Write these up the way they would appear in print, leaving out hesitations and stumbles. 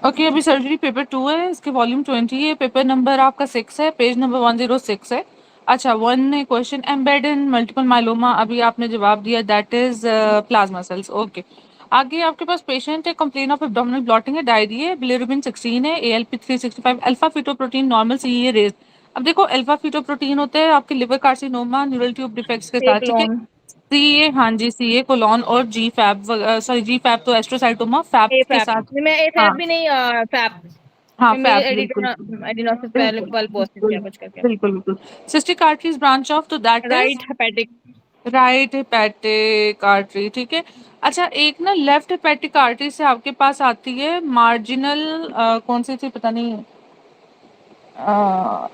Okay, अभी surgery paper 2 है, इसके वॉल्यूम 20 है, पेपर नंबर आपका 6 है, पेज नंबर 106 है। अच्छा, वन क्वेश्चन, एम्बेड इन मल्टीपल माइलोमा, अभी आपने जवाब दिया, that is plasma cells. Okay, आगे आपके पास पेशेंट है, कंप्लेन ऑफ एब्डोमिनल ब्लॉटिंग है, डायरी है, बिलिरुबिन 16 है, ALP 365, अल्फा फीटोप्रोटीन नॉर्मल, सी है रेज। अब देखो, अल्फा फीटोप्रोटीन होते हैं आपके liver carcinoma, neural tube defects के साथ, एक ठीक है। लॉन्ग सी ए, हाँ जी, सी ए कोलॉन और जी फैप, सॉरी जी फैप तो एस्ट्रोसाइटोमा फैप ए के फैप, साथ। मैं ए हाँ फैप भी नहीं, फैप हाँ, में मेल फैप, बिल्कुल एडिनोसिस बिल्कुल पल पोस्ट बिल्कुल क्या कुछ करके। बिल्कुल बिल्कुल। सिस्टिक आर्टरीज ब्रांच ऑफ, तो that is right hepatic. Right hepatic artery, ठीक है। अच्छा, एक ना लेफ्ट हेपेटिक आर्टरी से आपके पास आती है मार्जिनल, कौन सी थी पता नहीं,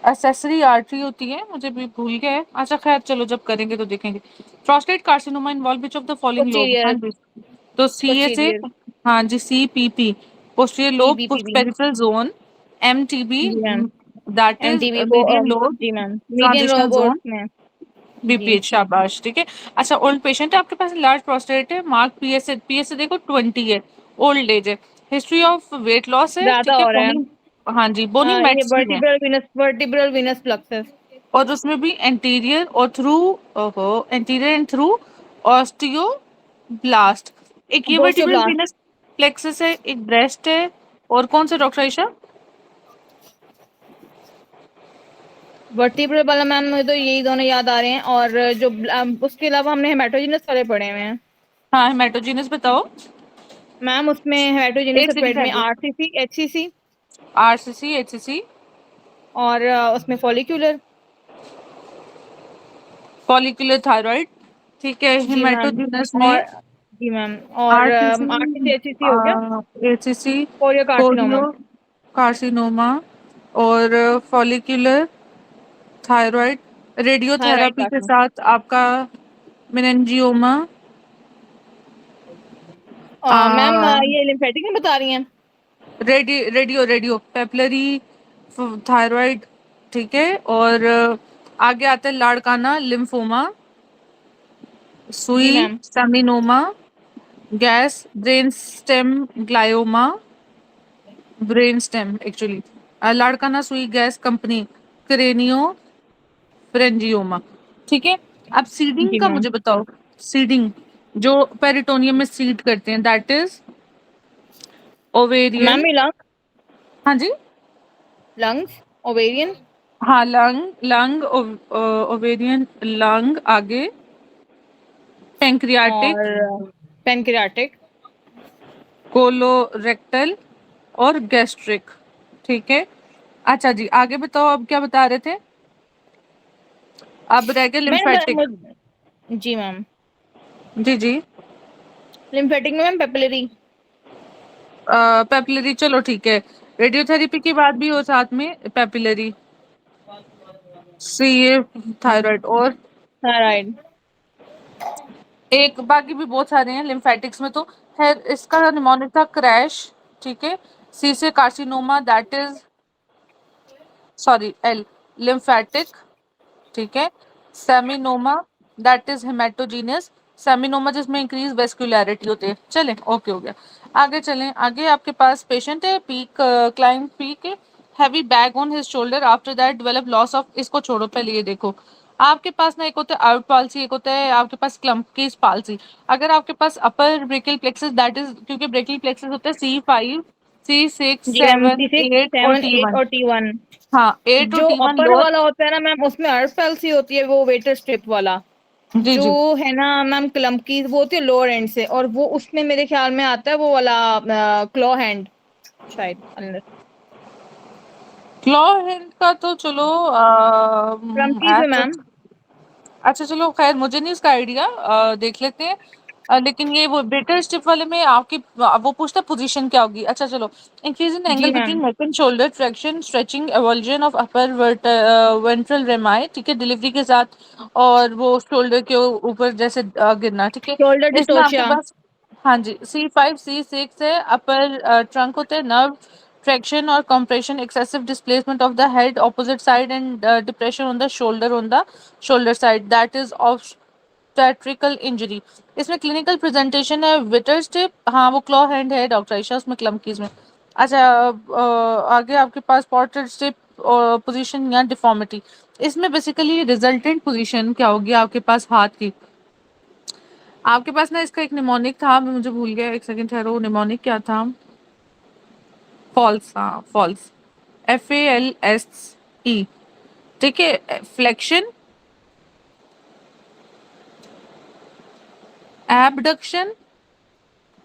एसेसरी आर्टरी होती है, मुझे भी भूल गया है। अच्छा खैर, चलो जब करेंगे तो देखेंगे। Prostate carcinoma involve which of the following lobe, हाँ पोस्टीरियर। जी, तो सी ए से, पोस्टीरियर। हाँ जी, C P P, posterior lobe, PBPB। Peripheral zone, M T B, जी मैम। दैट इज MTB वो मीडियन लोब, जी मैम, मीडियन ट्रांजिशनल लोब और जोन, उसमें। जी। बीपीएच, शाबाश, ठीक है। अच्छा, ओल्ड पेशेंट है आपके पास, लार्ज प्रोस्टेट है, मार्क पीएसए, पीएसए देखो 20 है, ओल्ड एज है, हिस्ट्री ऑफ वेट लॉस है, ज्यादा ठीक है, हो रहा है। बोनी, हाँ जी, बोनी ये मेट्स भी है, वर्टिब्रल विनस प्लक्सस। और उसमें भी एंटीरियर और थ्रू, ओहो, anterior and through osteo blast. एक ये वर्टिब्रल बोस्टोब्लास्ट। वीनस प्लेक्सस है, एक ब्रेस्ट है, और कौन सा डॉक्टर आयशा? वर्टिब्रल वाला मैम मुझे तो यही दोनों याद आ रहे हैं, और जो उसके अलावा हमने हेमाटोजिनस वाले पढ़े हुए हैं। हाँ, हेमेटोजीनस बताओ। मैम उसमें हेमाटोजिनस एक सेकंड पेट में ठहरिए, RCC HCC, आरसीसी, एचसीसी, और उसमें फॉलिक्यूलर। फॉलिकुलर थायराइड, ठीक है, जी मैम। हेमेटोजीनस और में जी मैम, और आरसीसी, RCC HCC हो गया। HCC, chorio carcinoma. Chorio carcinoma, और फॉलिकुलर थायराइड, थायराइड रेडियोथेरेपी के कार्सिनोमा। साथ आपका मेनिंजियोमा, मैम ये लिम्फेटिक में बता रही हैं। रेडियो पेपलरी थायराइड, ठीक है, और आगे आता है लाड़काना लिम्फोमा, जी सुई ma'am. Seminoma, gas brain stem glioma, brain stem actually, Larkana सुई गैस कंपनी, क्रेनियो फ्रेंजियोमा, ठीक है। अब सीडिंग जी का मैम। मुझे बताओ, सीडिंग जो पेरिटोनियम में सीड करते हैं, दैट इज ओवेरियन, मैम ये हाँ जी, लंग्स, ओवेरियन, हाँ, लंग लंग, ओवेरियन लंग, आगे पेंक्रियाटिक, और पेनक्रियाटिक। कोलोरेक्टल, और गैस्ट्रिक, ठीक है। अच्छा जी, आगे बताओ, अब क्या बता रहे थे? अब रह गया लिम्फेटिक, जी मैम। जी जी, लिम्फेटिक में मैम पेपिलरी। पेपिलरी, चलो ठीक है, रेडियोथेरेपी की बात भी हो साथ में, पेपिलरी, सी ए थायराइड, और थायराइड। एक बाकी भी बहुत सारे हैं लिम्फेटिक्स में, तो है इसका निमोनिक था क्रैश, ठीक है, सी से carcinoma, that is, sorry, L lymphatic, ठीक है, सेमिनोमा, दैट इज हेमेटोजीनियस, सेमिनोमा जिसमें इंक्रीज वेस्कुलैरिटी होती है, चलें, ओके हो गया। आगे चलें, आगे आपके पास पेशेंट है, पीक क्लाइंट पीक है, heavy bag on his shoulder, after that develop loss of, इसको छोड़ो, पहले ये देखो, आपके पास ना एक होता है आउट पालसी, एक होता है आपके पास क्लम्पकीज पालसी। अगर आपके पास अपर ब्रेकियल प्लेक्सस, दैट इज, क्योंकि ब्रेकियल प्लेक्सस होता है C5, C6, जी मैम, 7, C6 8 और 7 8 T1, और T1। हाँ, 8 और जो T1 अपर लोअर, वाला होता है ना मैम, उसमें अर्थ पैल्सी होती है, वो वेटर स्ट्रिप वाला। जी जो जी, है ना मैम क्लम्प की, वो होती है लोअर एंड से, और वो उसमें मेरे ख्याल में आता है वो वाला क्लॉ हैंड शायद अंदर। क्लॉ हैंड का तो चलो, क्रम्पकीज में मैम। अच्छा चलो खैर, मुझे नहीं इसका आइडिया, देख लेते हैं। लेकिन ये वो बेटर स्टिफ वाले में आपकी, वो पूछता पोजीशन क्या होगी, अच्छा चलो, इंक्रीज इन जी angle ma'am. Between neck and shoulder, traction, stretching, evolution of upper ventral rami, ठीक है, डिलीवरी के साथ, और वो शोल्डर के ऊपर जैसे गिरना, ठीक है। शोल्डर इसमें आपके डिटोशिया। पास, हाँ जी, C5 C6 है, अपर ट्रंक होते हैं, नर्व ट्रैक्शन और compression, excessive displacement of the head opposite side, and depression on the shoulder side, that is obstetrical injury। इसमें क्लिनिकल प्रेजेंटेशन है विटर स्टिप, हाँ वो क्लॉ हैंड है डॉक्टर आयशा, उसमें क्लम्कीज में, अच्छा, आगे आपके पास पोर्ट्रेट स्टिप पोजीशन या डिफॉर्मिटी, इसमें बेसिकली रिजल्टेंट पोजीशन क्या होगी आपके पास हाथ की। आपके पास ना इसका एक निमोनिक था, मुझे भूल गया, एक सेकंड ठहरो, निमोनिक क्या था, फॉल्स, हाँ फॉल्स, FALS, ठीक है, flexion, abduction,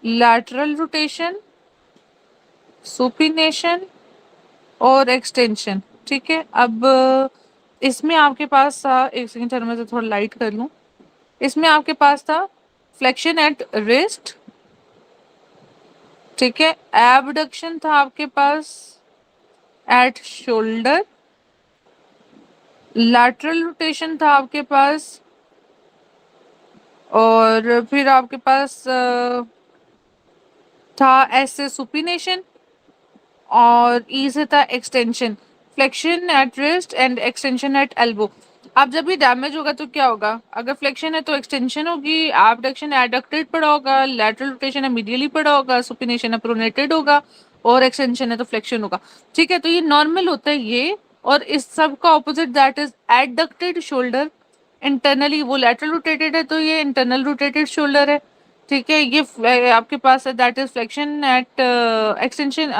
lateral rotation, supination और एक्सटेंशन, ठीक है। अब इसमें आपके पास था, एक सेकंड ठहरो मैं से थोड़ा लाइट कर लूं, इसमें आपके पास था फ्लेक्शन एट रिस्ट, ठीक है, एबडक्शन था आपके पास एट शोल्डर, लैटरल रोटेशन था आपके पास, और फिर आपके पास था ऐसे सुपिनेशन, और ई से था extension, flexion at wrist and extension at elbow. अब जब ये डैमेज होगा तो क्या होगा, अगर फ्लेक्शन है तो एक्सटेंशन होगी, एबडक्शन एडक्टेड पड़ा होगा, लैटरल रोटेशन है मीडियली पड़ा होगा, सुपिनेशन है प्रोनेटेड होगा, और एक्सटेंशन है तो फ्लेक्शन होगा, ठीक है। तो ये नॉर्मल होता है ये, और इस सब का opposite that is adducted shoulder, internally वो लैटरल रोटेटेड है तो ये इंटरनल रोटेटेड शोल्डर है, ठीक है। ये आपके पास है that is flexion at extension,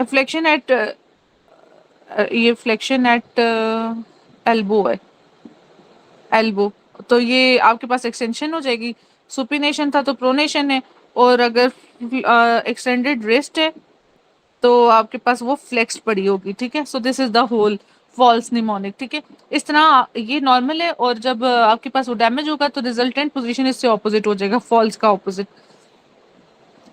flexion at, ये फ्लेक्शन एट एल्बो है, एल्बो, तो ये आपके पास एक्सटेंशन हो जाएगी, सुपिनेशन था तो प्रोनेशन है, और अगर एक्सटेंडेड रिस्ट है तो आपके पास वो फ्लेक्स पड़ी होगी, ठीक है। So this is the whole false mnemonic, ठीक है। इस तरह ये नॉर्मल है, और जब आपके पास वो डैमेज होगा तो रिजल्टेंट पोजीशन इससे ऑपोजिट हो जाएगा, फॉल्स का ऑपोजिट।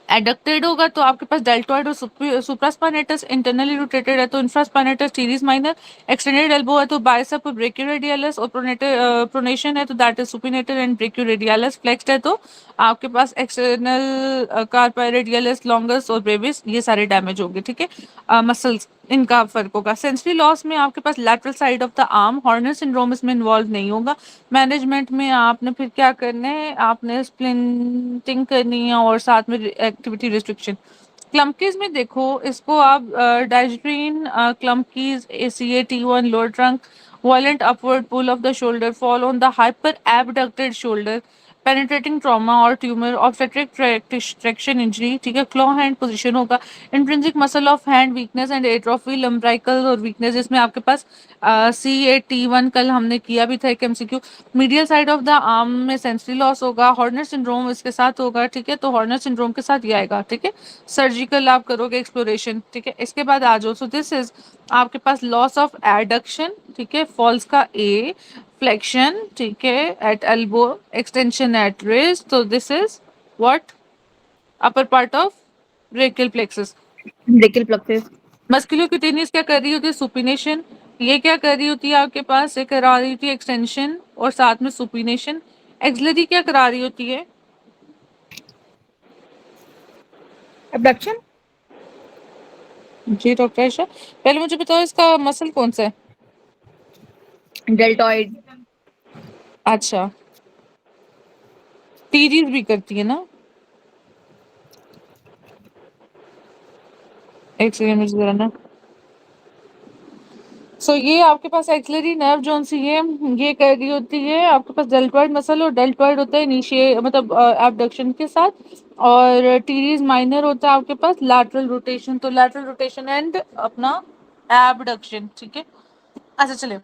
एडक्टेड होगा तो आपके पास डेल्टॉइड और सुप्रास्पाइनेटस, इंटरनली रोटेटेड है तो infraspinatus teres minor, extended elbow है तो बाइसेप और ब्रेकियोरेडियलिस, और प्रोनेशन है तो that is supinator and ब्रेकियोरेडियलिस, flexed है तो आपके पास एक्सटर्नल कार्पाइरेडियलिस, लॉन्गस और ब्रेविस, ये सारे डैमेज होंगे, ठीक है। मसल्स, इनका फर्क होगा। सेंसरी लॉस में आपके पास lateral side of the arm, Horner syndrome इसमें इन्वॉल्व नहीं होगा। मैनेजमेंट में आपने फिर क्या करना है, आपने स्प्लिंटिंग करनी है और साथ में एक्टिविटी रिस्ट्रिक्शन। क्लम्पकीज में देखो, इसको आप डाइजेट्रीन क्लम्पकीज, ACA-T1 lower trunk, violent upward pull of the shoulder, fall on the hyper abducted shoulder, penetrating trauma और ट्यूमर, obstetric traction injury, ठीक है। क्लॉ हैंड पोजीशन होगा, intrinsic muscle of hand weakness and atrophy, lumbrical और weakness, इसमें आपके पास CA-T1 कल हमने किया भी था एक MCQ। Medial side of the arm में सेंसरी लॉस होगा, हॉर्नर सिंड्रोम इसके साथ होगा, ठीक है। तो हॉर्नर सिंड्रोम के साथ ये आएगा, ठीक है। सर्जिकल आप करोगे एक्सप्लोरेशन, ठीक है। इसके बाद आ जाओ, सो दिस इज आपके पास लॉस ऑफ एडक्शन, ठीक है, फॉल्स का A, फ्लेक्शन, ठीक है, at elbow, extension at wrist, तो this is what, upper part of brachial plexus. Brachial plexus. Musculocutaneous क्या कर रही होती है, सुपिनेशन, ये क्या कर रही होती है आपके पास, ये करा रही होती है एक्सटेंशन और साथ में सुपिनेशन। एक्सलरी क्या करा रही होती है, एब्डक्शन। जी डॉक्टर आयशा, पहले मुझे बताओ इसका मसल कौन सा है। डेल्टॉइड। अच्छा, टीरीज भी करती है ना, एक सेकंड मुझे जरा ना। सो ये आपके पास एक्सिलरी नर्व जोन सी है, ये कर रही होती है आपके पास डेल्टॉइड मसल, और डेल्टॉइड होता है नीचे मतलब एबडक्शन के साथ, और टीरीज माइनर होता है आपके पास लैटरल रोटेशन, तो लैटरल रोटेशन एंड अपना एबडक्शन, ठीक है। अच्छा चलिए,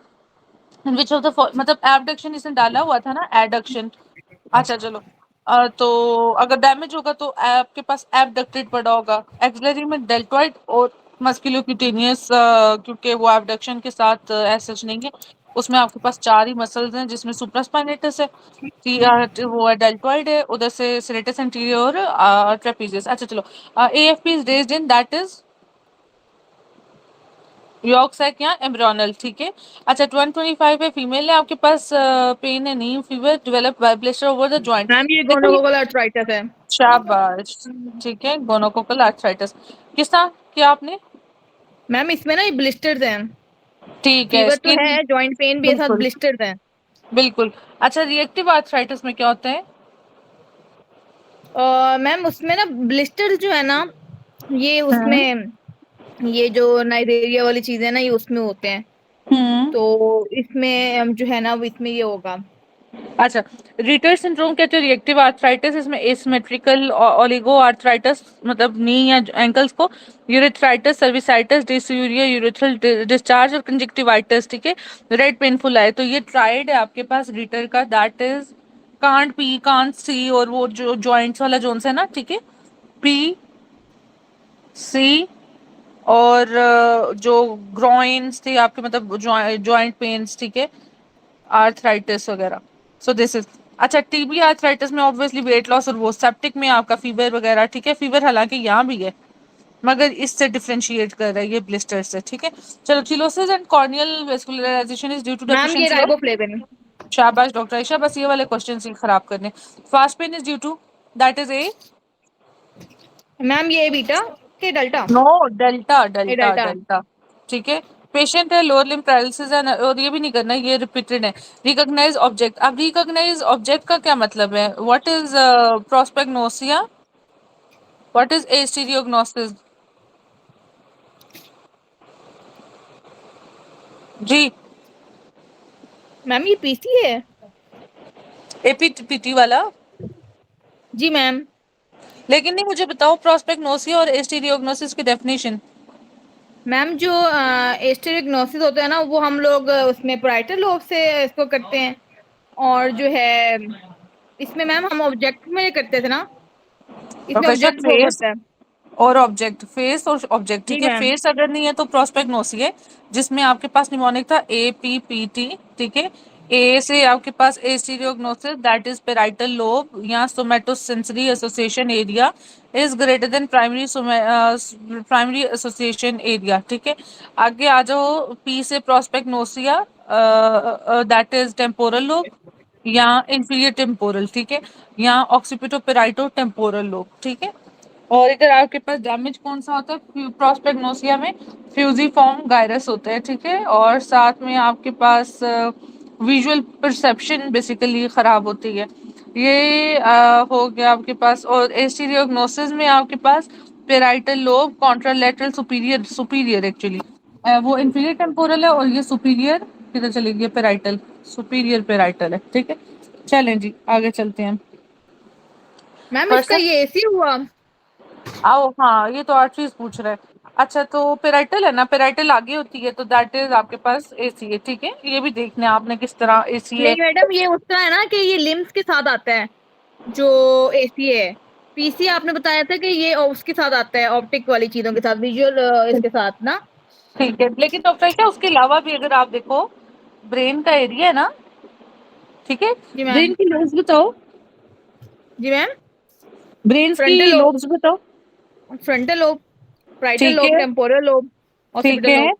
विच ऑफ द मतलब एबडक्शन इसने डाला हुआ था ना, एडक्शन, अच्छा चलो, तो अगर डैमेज होगा तो आपके पास एबडक्टेड पड़ा होगा, एक्सिलरी में डेल्टॉइड और मस्कुलोक्यूटेनियस, क्योंकि वो एबडक्शन के साथ सच नहीं है, उसमें आपके पास चार ही मसल्स हैं जिसमें सुप्रास्पाइनेटस है, वो है डेल्टॉइड है, उधर से सेरेटस एंटीरियर और ट्रेपेजियस। अच्छा चलो, AFP is raised in that is yolk sac या एम्ब्रियोनल, ठीक है। अच्छा 125 है, फीमेल है आपके पास, पेन है नहीं, fever develop by blister over the joint, ma'am ये देखो ये, गोनोकोकल आर्थराइटिस है। शाबाश, ठीक है, गोनोकोकल आर्थराइटिस, किस तरह किया आपने, मैम इसमें ना ये ब्लिस्टर्स हैं। ठीक है, फीवर तो स्किन, है, जॉइंट पेन भी है, साथ बिल्कुल ब्लिस्टर्स हैं। बिल्कुल। अच्छा, रिएक्टिव आर्थराइटिस में क्या होता है, मैम उसमें ना ब्लिस्टर्स जो है ना, ये हम्म। उसमें, ये जो नाइजेरिया वाली चीजें है ना, ये उसमें होते हैं। हम्म। तो इसमें जो है ना, वो इसमें ये होगा। अच्छा, रिटर सिंड्रोम कहते हैं रिएक्टिव आर्थराइटिस, इसमें एसिमेट्रिकल ओलिगो आर्थराइटिस मतलब नी या एंकल्स को, urethritis, cervicitis, dysuria, urethral discharge और कंजक्टिवाइटिस, ठीक है। रेड पेनफुल आए तो ये ट्राइड है आपके पास रिटर का, that is can't P can't see, और वो जो जॉइंट्स वाला जोन्स है ना, ठीक है, पी सी, और जो ग्रॉइन्स थे आपके मतलब जॉइंट पेन्स, ठीक है, आर्थराइटिस वगैरह। सो दिस इज, अच्छा टीबी आर्थराइटिस में ऑब्वियसली वेट लॉस, और वो सेप्टिक में आपका फीवर वगैरह, ठीक है, फीवर हालांकि यहाँ भी है मगर इससे डिफरेंशिएट कर रहा है ये ब्लिस्टर से, ठीक है। चलो, cheilosis and corneal vascularisation is due to ma'am ये डेफिशिएंसी ऑफ, राइबोफ्लेविन। शाबाश डॉक्टर आयशा, बस ये वाले क्वेश्चन ही खराब करने। Fast pain is due to, that is A, ma'am ये बीटा के delta, no, delta A delta delta. Delta, ठीक है। पेशेंट है लोअर लिम्ब पैरालिसिस है, और ये भी नहीं करना, ये रिपीटेड है। रिकॉग्नाइज ऑब्जेक्ट, अब रिकॉग्नाइज ऑब्जेक्ट का क्या मतलब है, what is prosopagnosia, what is astereognosis, जी, मैम ये पीसी है। एपीपीटी वाला। जी मैम। लेकिन नहीं, मुझे बताओ प्रोस्पेगनोसिया और एस्टीरियोग्नोसिस की डेफिनेशन। मैम जो एस्टेरिग्नोसिस होता है ना, वो हम लोग उसमें पैराइटल लोब से इसको करते हैं। और जो है इसमें मैम हम ऑब्जेक्ट में करते थे ना, इसमें प्रोफेसर ऑब्जेक्ट शो फेस करता है। और ऑब्जेक्ट, फेस और ऑब्जेक्ट, जी ठीक है। मैम। फेस अगर नहीं है तो प्रोस्पेगनोसी है, जिसमें आपके पास निमोनिक था एपीपीटी, ठीक है। ए से आपके पास astereognosis, that is parietal lobe या somatosensory association area is greater than primary primary association area, ठीक है। आगे आ जाओ, पी से prosopagnosia, that is temporal lobe या इंफीरियर टेम्पोरल, ठीक है, या ऑक्सीपिटो टेम्पोरल लोब, ठीक है। और इधर आपके पास डैमेज कौन सा होता है, प्रोस्पेगनोसिया में फ्यूजिफॉर्म गायरस होता है, ठीक है, और साथ में आपके पास विजुअल परसेप्शन बेसिकली खराब होती है। ये हो गया आपके पास। और एस्टीरियोग्नोसिस में आपके पास parietal lobe contralateral superior, superior actually वो इंफीरियर टेम्पोरल है, और ये सुपीरियर किधर चली गई, पेराइटल, सुपीरियर पेराइटल है, ठीक है। चलें जी, आगे चलते हैं। मैम इसका पर्सन, ये एसी हुआ। आओ, हाँ ये तो आर्टरीज पूछ रहा है। अच्छा, तो पेराइटल है ना, पेराइटल आगे होती है तो दैट इज आपके पास एसी है, ठीक है। ये भी देखना है आपने किस तरह एसी है। नहीं मैडम, ये उसका है ना कि ये लिम्स के साथ आता है, जो एसी है। पीसी आपने बताया था कि ये उसके साथ आता है, ऑप्टिक वाली चीजों के साथ, विजुअल इसके साथ ना। ठीक है, लेकिन डॉक्टर क्या, उसके अलावा भी अगर आप देखो, ब्रेन का एरिया है ना, ठीक है, जी मैम। ब्रेन की लोब्स बताओ, जी मैम। ब्रेन्स की फ्रंटल लोब, लोब्स बताओ। फ्रंटल लोब, प्राइटल ठीक लोब, है, टेम्पोरल लोब, ठीक ऑक्सीपिटल है, लोब।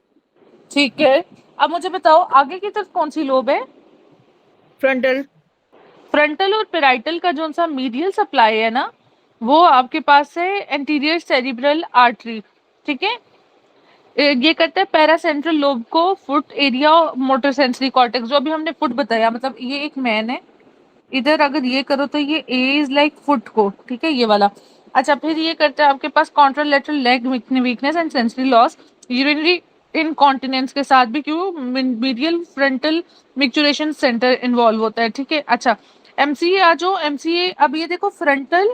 ठीक है। अब मुझे बताओ आगे की तरफ कौन सी लोब है। फ्रंटल। फ्रंटल और पेराइटल का जो सा मीडियल सप्लाई है ना, वो आपके पास है एंटीरियर सेरिब्रल आर्टरी, ठीक है। ये करता है पैरा सेंट्रल लोब को, foot area, motor sensory cortex, जो अभी हमने फुट बताया, मतलब ये एक मैन है, इधर अगर ये करो तो ये ए इज लाइक फुट को, ठीक है, ये वाला। अच्छा, फिर ये करता है आपके पास contralateral leg weakness and sensory loss, urinary incontinence के साथ भी, क्यों, medial frontal micturition centre involve होता है, ठीक है। अच्छा, एमसीए आ जाओ, एमसीए, अब ये देखो फ्रंटल,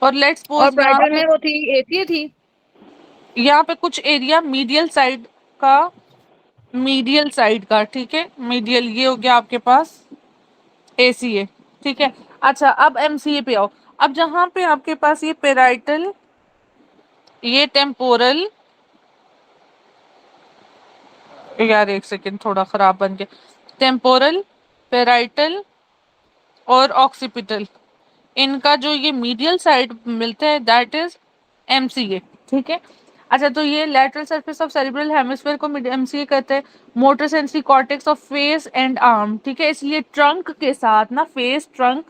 और लेट्स और सपोज यहाँ ब्राइडल पे, में वो थी, एसी थी। यहाँ पे कुछ एरिया मीडियल साइड का, मीडियल साइड का, ठीक है, मीडियल ये हो गया आपके पास एसीए, ठीक है। अच्छा, अब एमसीए पे आओ। अब जहां पे आपके पास ये पेराइटल, ये टेम्पोरल, यार एक सेकंड थोड़ा खराब बन गया, टेम्पोरल, पेराइटल और ऑक्सीपिटल, इनका जो ये मीडियल साइड मिलता है दैट इज एमसीए, ठीक है। अच्छा, तो ये lateral surface of cerebral hemisphere को एमसीए कहते हैं। Motor sensory cortex of face and arm, ठीक है, इसलिए ट्रंक के साथ ना, फेस ट्रंक,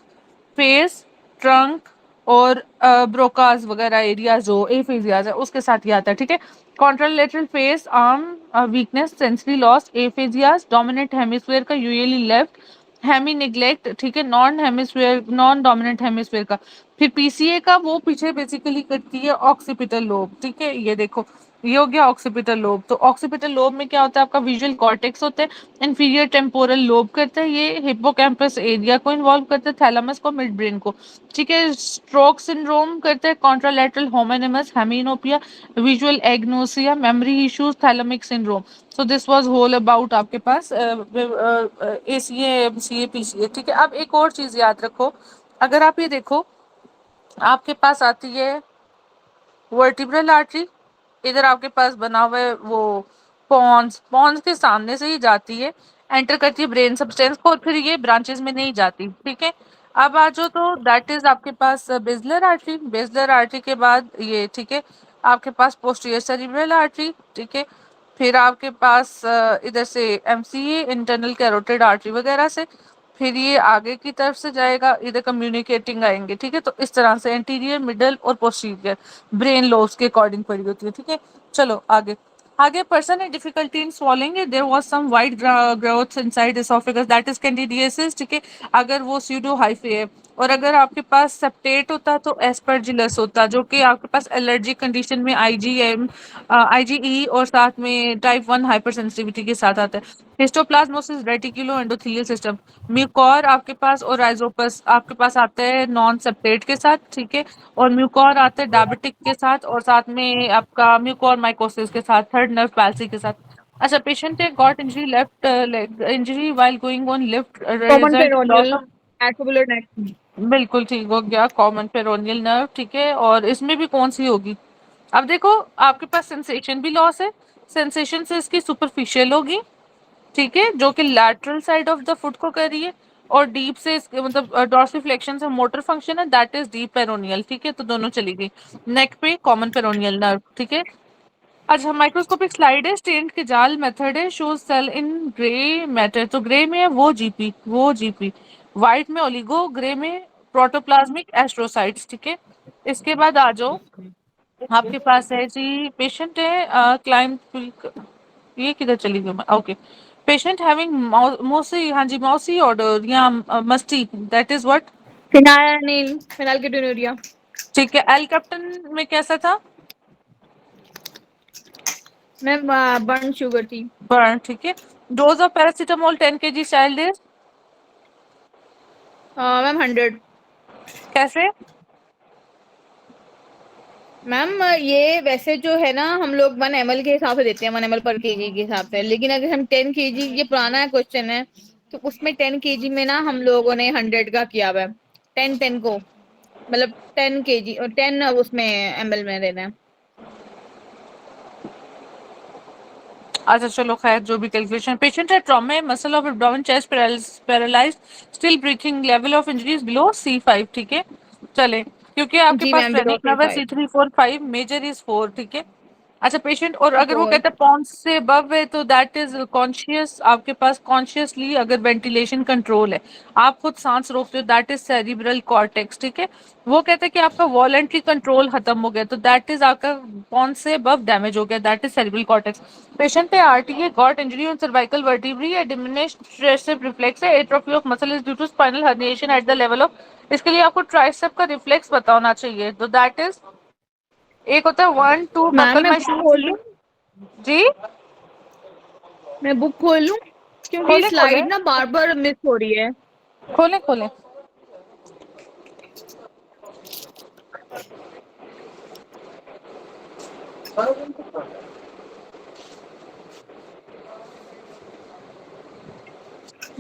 फेस ट्रंक और ब्रोकास वगैरह एरियाज जो एफेजियाज है उसके साथ ही आता है, ठीक है। Contralateral face arm weakness, sensory loss, aphasias, dominant hemisphere का यूजुअली लेफ्ट, हेमी निग्लेक्ट, ठीक है, non hemisphere, non dominant hemisphere का। फिर पीसीए का वो पीछे बेसिकली करती है ऑक्सीपिटल लोब, ठीक है। ये देखो, ये हो गया ऑक्सीपिटल लोब। तो ऑक्सीपिटल लोब में क्या होता है, आपका विजुअल कॉर्टेक्स होता है, इंफीरियर टेम्पोरल लोब करता है, ये हिप्पोकैम्पस एरिया को इन्वॉल्व करता है, थैलेमस को, मिड ब्रेन को, ठीक है। स्ट्रोक सिंड्रोम करता है contralateral homonymous hemianopia, visual agnosia, memory issues, thalamic syndrome. So this was whole about आपके पास एसीए, एमसीए, पीसीए, ठीक है। अब एक और चीज याद रखो, अगर आप ये देखो, आपके पास आती है वर्टिब्रल आर्टरी, इधर आपके पास बना हुआ है वो पॉन्स, पॉन्स के सामने से ही जाती है, एंटर करती है ब्रेन सब्सटेंस को, और फिर ये ब्रांचेस में नहीं जाती, ठीक है। अब आ जाओ, तो दैट इज आपके पास बेसलर आर्टरी, बेसलर आर्टरी के बाद ये, ठीक है, आपके पास पोस्टीरियर सेरिब्रल आर्टरी, ठीक है। फिर आपके पास इधर से एमसीए, इंटरनल कैरोटिड आर्टरी वगैरह से, फिर ये आगे की तरफ से जाएगा, इधर कम्युनिकेटिंग आएंगे, ठीक है। तो इस तरह से एंटीरियर, मिडल और पोस्टीरियर ब्रेन लोब्स के अकॉर्डिंग पड़ी होती है, ठीक है। चलो आगे, आगे पर्सन है difficulty in swallowing it, there was some white growth inside esophagus, that is candidiasis, ठीक है। अगर वो स्यूडो हाइफे है, और अगर आपके पास सेप्टेट होता तो एस्परजिलस होता, जो कि आपके पास एलर्जी कंडीशन में आईजीएम, आईजीई और साथ में टाइप 1 हाइपर सेंसिटिविटी के साथ आता है। Histoplasmosis reticulo endothelial system, Mucor आपके पास और राइजोपस आपके पास आते हैं नॉन सेप्टेट के साथ, ठीक है। और म्यूकोर आते हैं डायबिटिक के साथ, और साथ में आपका म्यूकोर माइकोसिस के साथ, थर्ड नर्व पैल्सी के साथ। अच्छा, पेशेंट है got injury left leg injury while going on lift, common result loss peroneal of, एक्युमुलर नेक। बिल्कुल ठीक हो गया, कॉमन पेरोनियल नर्व, ठीक है। और इसमें भी कौन सी होगी, अब देखो, आपके पास सेंसेशन भी लॉस है, सेंसेशन से इसकी सुपरफिशियल होगी, ठीक है, जो कि lateral side of the foot को कर रही है, और डीप से मतलब डॉर्सिफ्लेक्शन से मोटर फंक्शन है, दैट इज डीप पेरोनियल, ठीक है। तो दोनों चली गई। नेक पे कॉमन पेरोनियल नर्व, ठीक है। अच्छा, माइक्रोस्कोपिक स्लाइड है, स्टेन्ड के जाल मेथड है, shows cell in grey matter, तो ग्रे में है वो जीपी, वो जीपी, व्हाइट में ओलिगो, ग्रे में प्रोटोप्लाज्मिक एस्ट्रोसाइट्स, ठीक है। इसके बाद आ जाओ, आपके पास है जी, पेशेंट है क्लाइंट, ये किधर चली गई मैं, ओके। पेशेंट हैविंग मौसी, हाँ जी, मौसी ऑर्डर या musty, that is what, phenyl phenylketonuria. ठीक है। एल कैप्टन में कैसा था, मैम बर्न शुगर थी। बर्न, ठीक है। Dose of paracetamol 10 kg child is, ma'am 100। कैसे, मैम ये वैसे जो है ना, हम लोग 1 ml के हिसाब से देते हैं, 1 ml पर केजी के हिसाब से, लेकिन अगर हम 10 kg, ये पुराना क्वेश्चन है, तो उसमें 10 kg में ना हम लोगों ने 100 का किया हुआ है। 10 को मतलब 10 kg और 10 उसमें ml में देना है। अच्छा चलो खैर, जो भी कैलकुलेशन, पेशेंट है trauma, muscle of abdomen, chest paralyse, still breathing, level of injuries below C5, ठीक है। चले, क्योंकि आपके जी पास मैम, बिलो फ्रेनिक नर्व है, C5। C3 4 5, मेजर इज 4, ठीक है। अच्छा पेशेंट, और अगर वो 4। कहता है पॉन्स से अबव है, तो दैट इज कॉन्शियस, आपके पास कॉन्शियसली अगर वेंटिलेशन कंट्रोल है, आप खुद सांस रोकते हो, दैट इज सेरिब्रल कॉर्टेक्स, ठीक है। वो कहता है कि आपका वॉलेंट्री कंट्रोल खत्म हो गया, तो दैट इज आपका पॉन्स से अबव डैमेज हो गया, that is cerebral cortex. Patient है RTA, got injury on cervical vertebrae है, डिमिनिश्ड स्ट्रेसिव रिफ्लेक्स है, atrophy of muscle is due to spinal herniation at the level of, इसके लिए आपको ट्राइसेप का रिफ्लेक्स पता होना चाहिए, तो दैट इज, एक होता है 1 2 मैम बकल मैं माई बुक शूज, खोल लूं? जी, मैं बुक खोल लूं? क्योंकि खोले खोले, स्लाइड ना बार बार मिस हो रही है। खोले खोले,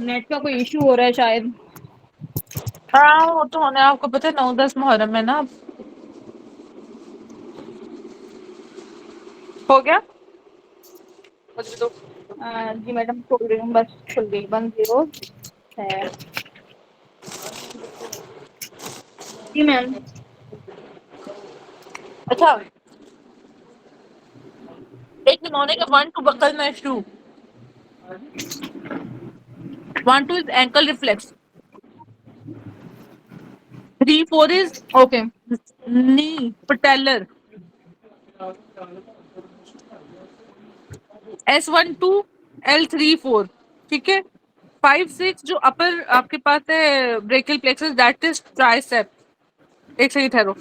नेट का कोई इशू हो रहा है शायद। हाँ वो तो होने, आपको पता है 9 10 मुहर्रम है ना, हो गया, मुझे तो, जी मैडम, खोल रही हूँ, बस खुल गई, 10 है। जी मैम। अच्छा, एक निमोनिक का 1 2 buckle my shoe, 1 2 is ankle reflex, 3 4 is okay. knee patellar, S1 2 L3 4, ठीक है। 5 6 जो अपर आपके पास है brachial plexus, that is tricep, एक सेकंड ठहरो,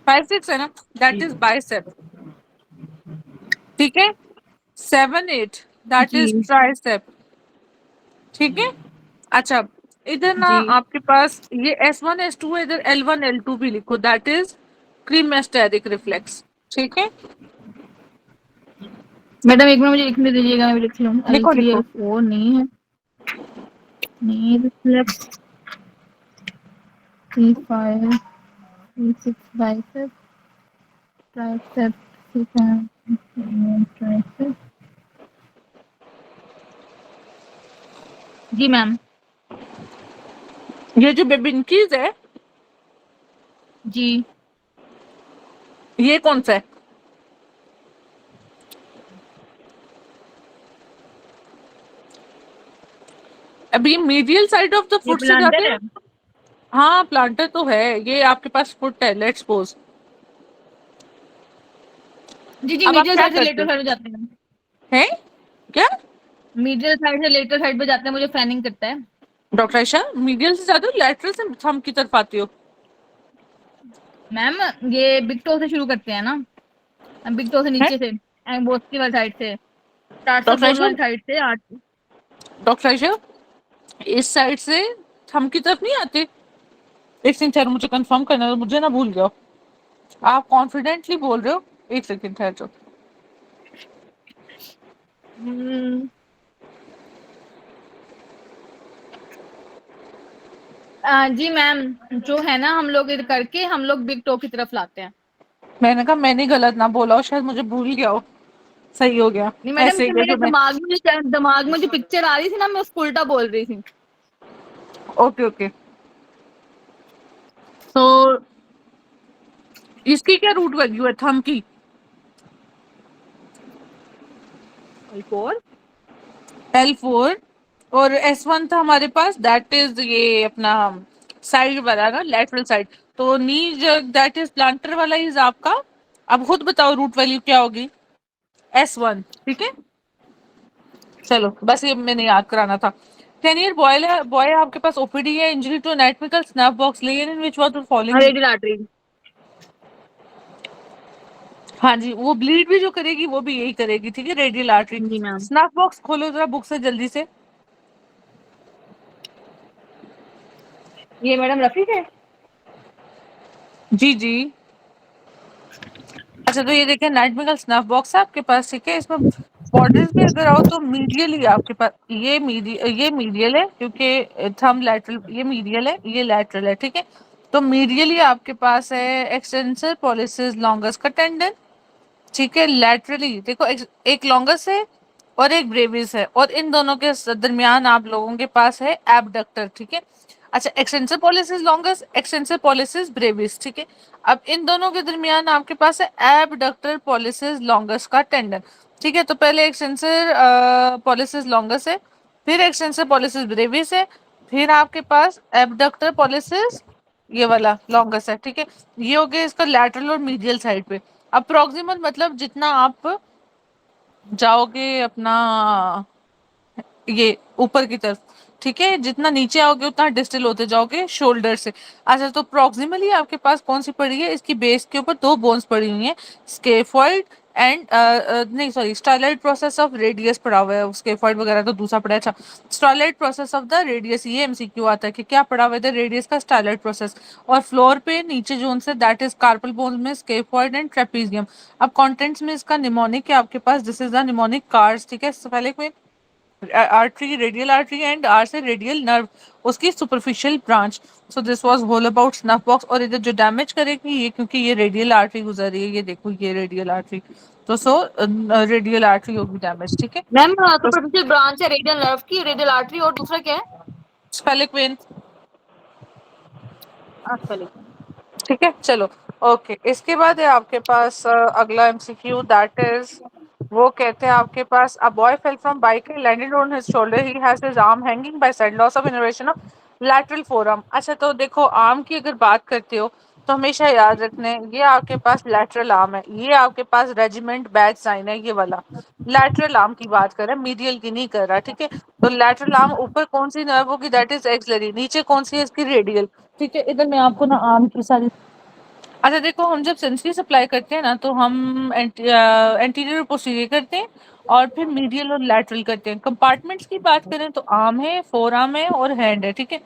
5 6 है ना, दैट इज बाइसेप, ठीक है। 7 8 दैट जी इज ट्राइसेप, ठीक है। अच्छा, इधर ना जी आपके पास ये S1 S2 है, इधर L1 L2 भी लिखो, दैट इज क्रीमेस्टेरिक रिफ्लेक्स, ठीक है। मैडम, एक मिनट मुझे लिखने दीजिएगा, मैं भी लिख लूँ। लिखो L3 लिखो। L4 नहीं है, नहीं रिफ्लेक्स, 3 5 3 6 बाइसेप, ट्राइसेप, ठीक है, ट्राइसेप। जी मैम। ये जो बेबिंकीज है, जी ये कौन सा है? अभी मीडियल साइड ऑफ द ये फुट से जाते प्लांटर हैं। है। हाँ प्लांटर तो है, ये आपके पास फुट है, लेट्स सपोज। जी जी, अब आप मीडियल क्या साइड से करते लेटरल हो? साइड पे जाते हैं। हैं क्या? मीडियल साइड से लेटरल साइड पे जाते हैं, मुझे फैनिंग करता है। डॉक्टर आयशा, मीडियल से जाते हो, लैटरल से थंब की तरफ आती हो? मैम, ये बिग टो से शुरू करते हैं ना, बिग टो से हैं नीचे से, एंगोस्टी वाली साइड से, टार्सल डॉक्टर बोन आयशा, वाली साइड से डॉक्टर आयशा, इस साइड से थंब की तरफ नहीं आते? एक सेकंड ठहरो, मुझे कंफर्म करना है, मुझे ना भूल गया हो। आप कॉन्फिडेंटली बोल रहे हो, एक सेकंड ठहर जाओ। हम्म, जी मैम, जो है ना, हम लोग इधर करके हम लोग बिग टो की तरफ लाते हैं। मैंने कहा मैंने गलत ना बोला हो, शायद मुझे भूल गया हो। सही हो गया। नहीं मैडम, ऐसे जो ही है मेरे जो मैं। दिमाग में जो पिक्चर आ रही थी ना, मैं उसको उल्टा बोल रही थी। Okay okay. तो इसकी क्या रूट वैल्यू है थंब की? और L4। और S1 था हमारे पास, दैट इज ये अपना साइड वाला ना, लेटरल साइड। तो नी जो दैट इज प्लांटर वाला इज आपका। अब खुद बताओ रूट वैल्यू क्या होगी? S1, ठीक है। चलो बस ये मैंने याद कराना था। 10 ईयर बॉय बॉय आपके पास ओपीडी है, injury to anatomical snap box layer in which was the following. Radial artery. हाँ जी, वो ब्लीड भी जो करेगी वो भी यही करेगी, ठीक है, रेडियल आर्टरी। जी मैम। स्नैप बॉक्स खोलो जरा बुक से जल्दी से। ये मैडम रफी है। जी जी। अच्छा, तो ये देखिए नाइटमेगल स्नफ बॉक्स है आपके पास, ठीक है। इसमें बॉर्डर्स में अगर आओ तो मीडियल ही आपके पास, ये मीडियल है क्योंकि थंब लैटरल, ये मीडियल है, ये लैटरल है, ठीक है। तो मीडियल ही आपके पास है एक्सटेंसर पॉलिसिस लॉन्गस का टेंडन, ठीक है। लैटरली देखो, एक लॉन्गस है और एक ब्रेविस है, और इन दोनों के दरमियान आप लोगों के पास है एबडक्टर, ठीक है। अच्छा, extensor pollicis longus, extensor pollicis Brevis, ठीक है। अब इन दोनों के दरमियान आपके पास है एबडक्टर पॉलिसिस लॉन्गस का टेंडन, ठीक है। तो पहले एक्सटेंसर पॉलिसिस लॉन्गस है, फिर एक्सटेंसर पॉलिसिस ब्रेविस है, फिर आपके पास एबडक्टर पॉलिसिस ये वाला लॉन्गस है, ठीक है। ये हो गया इसका लैटरल और मीडियल साइड पे। अब प्रॉक्सिमल मतलब जितना आप जाओगे अपना ये ऊपर की तरफ, ठीक है, जितना नीचे आओगे उतना डिस्टल होते जाओगे शोल्डर से। अच्छा, तो प्रॉक्सिमली आपके पास कौन सी पड़ी है? इसकी बेस के ऊपर दो बोन्स पड़ी हुई हैं, स्केफॉइड एंड नहीं sorry, stylite process of radius पड़ा हुआ है, स्केफॉइड वगैरह तो दूसरा पड़ा है। अच्छा, stylite process of the radius, ये एमसीक्यू आता है कि क्या पड़ा हुआ है, रेडियस का स्टाइलाइट प्रोसेस। और फ्लोर पे नीचे जोन से दैट इज कार्पल बोन में स्केफॉइड एंड ट्रेपीजियम। अब कंटेंट्स में इसका निमोनिक है आपके पास, this is the mnemonic cars, ठीक है। पहले में artery, radial artery and R से रेडियल नर्व, उसकी superficial branch. So this was whole about snuff box. और इधर जो डैमेज करेगी ये, क्योंकि ये रेडियल आर्टरी गुजर रही है, ये देखो ये रेडियल आर्टरी, तो सो रेडियल आर्टरी होगी डैमेज, ठीक है। मैम, तो सुपरफिशियल ब्रांच है रेडियल नर्व की, रेडियल आर्टरी, और दूसरा क्या है? स्फेलिक वेन, स्पेलिंग। ठीक है। चलो ओके, इसके बाद है आपके पास अगला एमसीक्यू, दैट इज वो कहते हैं आपके पास a boy fell from bike, landed on his shoulder, he has his arm hanging by side, loss of innervation of lateral forearm. अच्छा, तो देखो आर्म की अगर बात करते हो तो हमेशा याद रखना है, ये आपके पास लैटरल आर्म है, ये आपके पास रेजिमेंट बैच साइन है, ये वाला लैटरल आर्म की बात कर रहा है, मीडियल की नहीं कर रहा, ठीक है। तो लैटरल आर्म ऊपर कौन सी नर्व होगी? That is axillary. नीचे कौन सी है इसकी? रेडियल, ठीक है। इधर मैं आपको ना आर्म की सारी अच्छा देखो, हम जब सेंसरी सप्लाई करते हैं ना, तो हम एंटीरियर और पोस्टीरियर करते हैं, और फिर मीडियल और लैटरल करते हैं। कंपार्टमेंट्स की बात करें तो आर्म है, फोर आर्म है और हैंड है, ठीक है।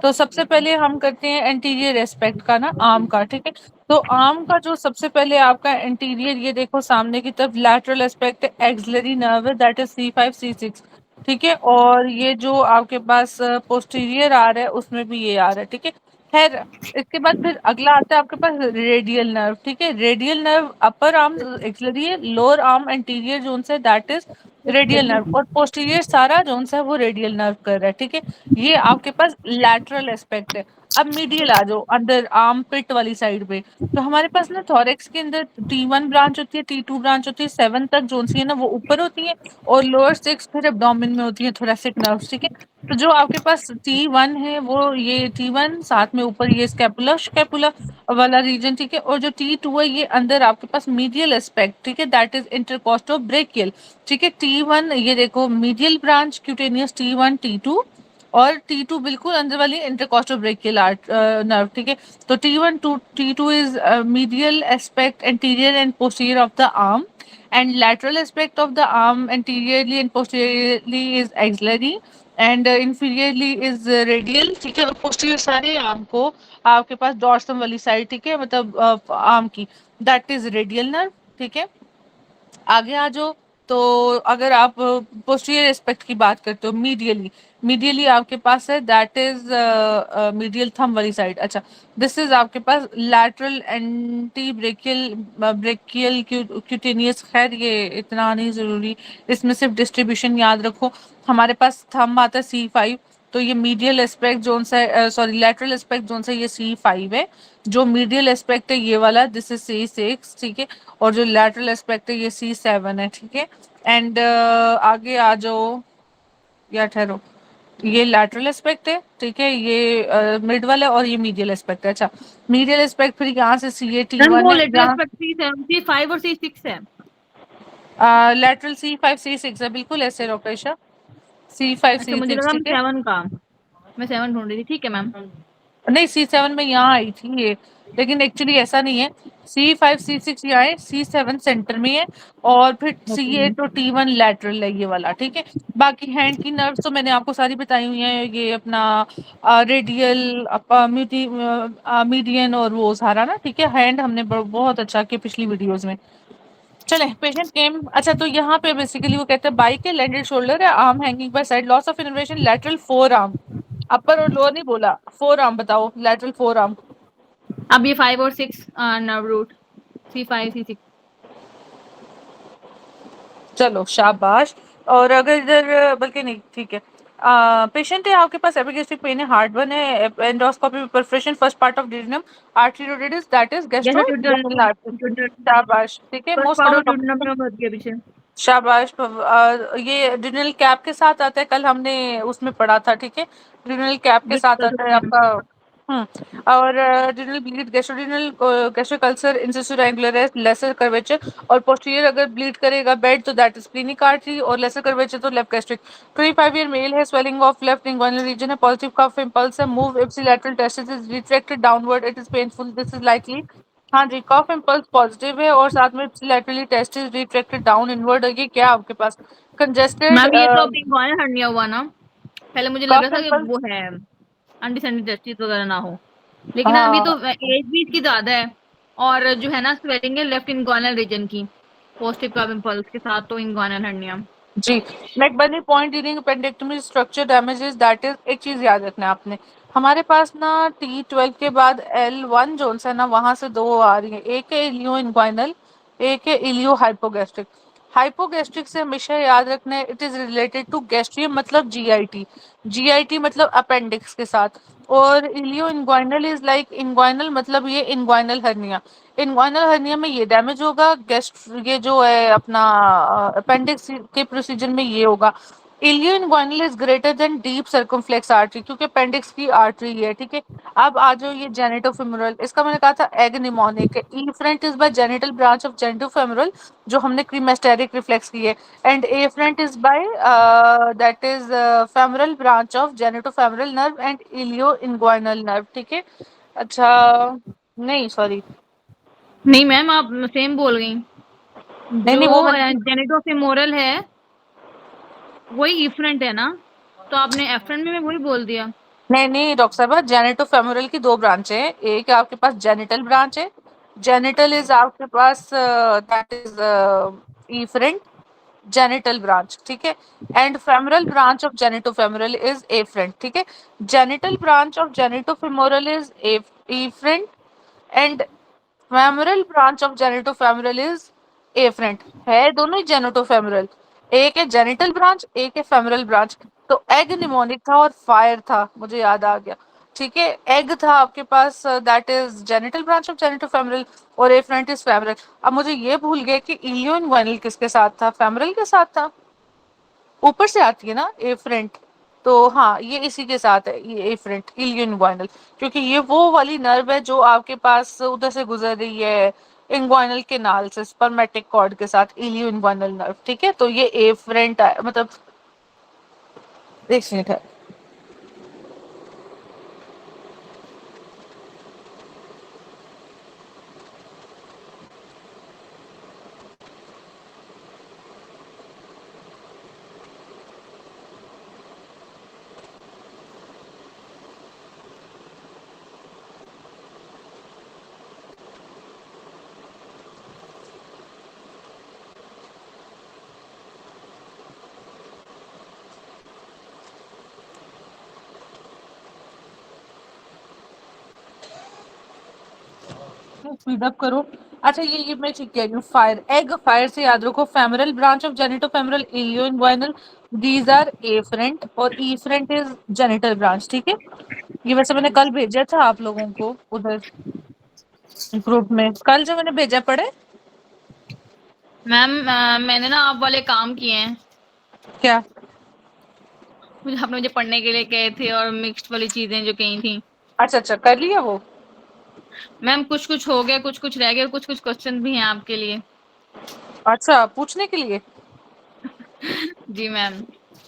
तो सबसे पहले हम करते हैं एंटीरियर एस्पेक्ट का ना, आर्म का, ठीक है। तो आर्म का जो सबसे पहले आपका एंटीरियर, ये देखो सामने की तरफ लैटरल एस्पेक्ट है, एक्सिलरी नर्व है, दैट इज C5 C6, ठीक है। और ये जो आपके पास पोस्टीरियर आ रहा है, उसमें भी ये आ रहा है, ठीक है। खैर, इसके बाद फिर अगला आता है आपके पास रेडियल नर्व, ठीक है। Radial nerve upper arm axillary है, लोअर आर्म एंटीरियर जोन से, दैट इज रेडियल नर्व, और पोस्टीरियर सारा जोन सा है वो रेडियल नर्व कर रहा है, ठीक है। ये आपके पास लैटरल एस्पेक्ट है। अब मीडियल आ जाओ, अंदर आर्म पिट वाली साइड पे। तो हमारे पास ना थोरेक्स के अंदर T1 ब्रांच होती है, T2 ब्रांच होती है, 7 तक जोन सी है ना वो ऊपर होती है, और लोअर 6 फिर एब्डोमेन में होती है, थोरेसिक नर्व्स, ठीक है। तो जो आपके पास T1 है वो ये T1, साथ में ऊपर ये स्कैपुला स्कैपुला वाला रीजन, ठीक है। और जो T2 है ये अंदर आपके पास मीडियल एस्पेक्ट, ठीक है, दैट इज इंटरकोस्टो ब्रेकियल, ठीक है। T1 ये देखो medial branch cutaneous T1 T2, और T2 बिल्कुल अंदर वाली इंटरकोस्टल ब्रेकियल आर्ट नर्व, ठीक है। तो T1 to T2 is medial aspect anterior and posterior of the arm, and lateral aspect of the arm anteriorly and posteriorly is axillary, and inferiorly is radial, ठीक है। और posterior सारे arm को आपके पास dorsum वाली साइड, ठीक है, मतलब आर्म की, दैट इज रेडियल नर्व, ठीक है। आगे आ जाओ। तो अगर आप पोस्टीरियर एस्पेक्ट की बात करते हो, मीडियली, मीडियली आपके पास है दैट इज मीडियल थंब वाली साइड। अच्छा, दिस इज आपके पास lateral ante brachial brachial cutaneous. खैर ये इतना नहीं जरूरी, इसमें सिर्फ डिस्ट्रीब्यूशन याद रखो। हमारे पास थंब आता है C5, तो ये मीडियल एस्पेक्ट जोन सा, सॉरी लैटरल एस्पेक्ट जोन सा ये C5 है। जो मीडियल एस्पेक्ट है ये वाला, दिस इज C6, ठीक है। और जो लैटरल एस्पेक्ट है ये C7 है, ठीक है। एंड आगे आ जाओ, या ठहरो, ये लैटरल एस्पेक्ट है, ठीक है, ये मिड वाला है, और ये मीडियल एस्पेक्ट है। अच्छा, मीडियल एस्पेक्ट फिर यहाँ से सी मैम वन वो है, लेटर यहाँ एस्पेक्ट C5 और C6 है। लैटरल C5 C6 है, बिल्कुल ऐसे रोकेशा, सी फाइव अच्छा, सी मुझे सिक्स लगा मैं ठीक है। 7 का, मैं 7 ढूंढ रही थी। ठीक है मैम। नहीं, C7 में यहाँ आई थी ये, लेकिन एक्चुअली ऐसा नहीं है। C5 C6 यहाँ है, C7 सेंटर में है, और फिर C8 तो T1 लैटरल है ये वाला, ठीक है। बाकी हैंड की नर्व्स तो मैंने आपको सारी बताई हुई हैं, ये अपना रेडियल मीडियन और वो सारा ना, ठीक है। हैंड हमने बहुत अच्छा किया पिछली वीडियोज में। चले, पेशेंट केम। अच्छा, तो यहाँ पे बेसिकली वो कहते हैं बाई के लैंडेड शोल्डर है, arm hanging by side, loss of innervation, lateral fore arm. Upper और लोअर नहीं बोला, फोर आर्म बताओ, लैटरल फोर आर्म। अब ये 5 और 6 नर्व रूट, C5 C6। चलो शाबाश। और अगर इधर बल्कि नहीं, ठीक है। पेशेंट है आपके पास, एपिगेस्ट्रिक पेन है, हार्ट बर्न है, endoscopy perforation first part of duodenum, artery रोडेटिस, दैट इज जैसे gastro tutorial journal artery. Tutorial शाबाश, ठीक है, first most part of common. Tutorial में भर गया पीछे। शाबाश। ये डिनल कैप के साथ आता है, कल हमने उसमें पढ़ा था, ठीक है। डिनल कैप के साथ आता है आपका। और डिनल bleed, gastroduodenal gastric ulcer, incisura angular, lesser curvature, और पोस्टीरियर अगर ब्लीड करेगा बेड तो दैट इज क्लिनिक आर्टरी, और लेसर कर्वेचर तो लेफ्ट गैस्ट्रिक। 25 ईयर मेल है, swelling of left inguinal region है, पॉजिटिव कफ इंपल्स है, move ipsilateral testis is retracted downward, it is painful, this is likely. हाँ जी, cough impulse positive है, और साथ में laterally testis retracted down inward है। ये क्या आपके पास कंजेस्टेड मैम ये तो अब इंक्वायरी हर्निया हुआ ना, पहले मुझे लग रहा कफ था कि इम्पल्स। वो है अनडिसेंडेड टेस्टिस वगैरह ना हो, लेकिन अभी हाँ तो एज भी इसकी ज्यादा है, और जो है ना स्वेलिंग है लेफ्ट इंग्वाइनल रीजन की, पॉजिटिव कफ इम्पल्स के साथ तो इंग्वाइनल हर्निया। जी। Neck burning point during appendectomy structure damages, that is, एक चीज याद रखना है आपने, हमारे पास ना T12 के बाद L1 जोन है ना, वहां से दो आ रही है, एक है इलियो इनग्वाइनल, एक है इलियो हाइपोगैस्ट्रिक। हाइपोगैस्ट्रिक से हमेशा याद रखना है, इट इज रिलेटेड टू गैस्ट्रियम मतलब GIT, GIT मतलब अपेंडिक्स के साथ। और इलियो इनग्वाइनल इज लाइक इनग्वाइनल मतलब ये इनग्वाइनल हर्निया। इनग्वाइनल हर्निया में ये डैमेज होगा, गेस्ट ये जो है अपना अपेंडिक्स के प्रोसीजर में ये होगा। Ilio inguinal is greater than deep circumflex artery, क्योंकि अपेंडिक्स की आर्टरी है, ठीक है। अब आ जाओ ये जेनेटोफेमोरल, इसका मैंने कहा था एग निमोनिक है। Efferent is by genital branch of genitofemoral, जो हमने क्रीमेस्टेरिक रिफ्लेक्स की है। And afferent is by that is femoral branch of genitofemoral nerve and ilio inguinal nerve, ठीक है। अच्छा, नहीं सॉरी, नहीं मैम, आप सेम बोल गई। नहीं जो नहीं, वो मैंने जेनेटोफेमोरल है वही इफरेंट है ना, तो आपने एफरेंट में वही बोल दिया। नहीं नहीं डॉक्टर साहब, जेनेटोफेमोरल की दो ब्रांच है। एक आपके पास जेनिटल ब्रांच है, जेनिटल इज आपके पास that is efferent genital branch, ठीक है। And femoral branch of genitofemoral is afferent, ठीक है। Genital branch of genitofemoral is afferent and femoral branch of genitofemoral is afferent. है दोनों ही जेनिटोफेमोरल, एक है जेनिटल ब्रांच, एक है फेमोरल ब्रांच। तो एग निमोनिक था और फायर था, मुझे याद आ गया, ठीक है। एग था आपके पास, that is genital branch of genitofemoral, और एफरेंट इज फेमोरल। अब मुझे ये भूल गया कि इलियो इन्ग्वाइनल किसके साथ था, फेमोरल के साथ था। ऊपर से आती है ना एफरेंट, तो हाँ ये इसी के साथ है, ये एफरेंट इलियो इन्ग्वाइनल, क्योंकि ये वो वाली नर्व है जो आपके पास उधर से गुजर रही है इंग्वाइनल केनाल से स्पर्मेटिक कॉर्ड के साथ, इलियो इन्ग्वाइनल नर्व, ठीक है। तो ये एफरेंट मतलब एक मिनट है। स्पीड अप करो। अच्छा ये मैं ठीक कह रही हूँ, फायर एग, फायर से याद रखो, femoral branch of genitofemoral ilio inguinal, these are afferent, और ईफरेंट इज जेनिटल ब्रांच, ठीक है। ये वैसे मैंने कल भेजा था आप लोगों को उधर ग्रुप में, कल जो मैंने भेजा पढ़े मैम मैंने ना आप वाले काम किए हैं, क्या? मुझे आपने मुझे पढ़ने के लिए कहे थे, और मिक्स्ड वाली चीजें जो कही थी। अच्छा अच्छा, कर लिया वो? मैम कुछ कुछ हो गया, कुछ कुछ रह गया, और कुछ कुछ क्वेश्चन भी हैं आपके लिए। अच्छा, पूछने के लिए? जी मैम।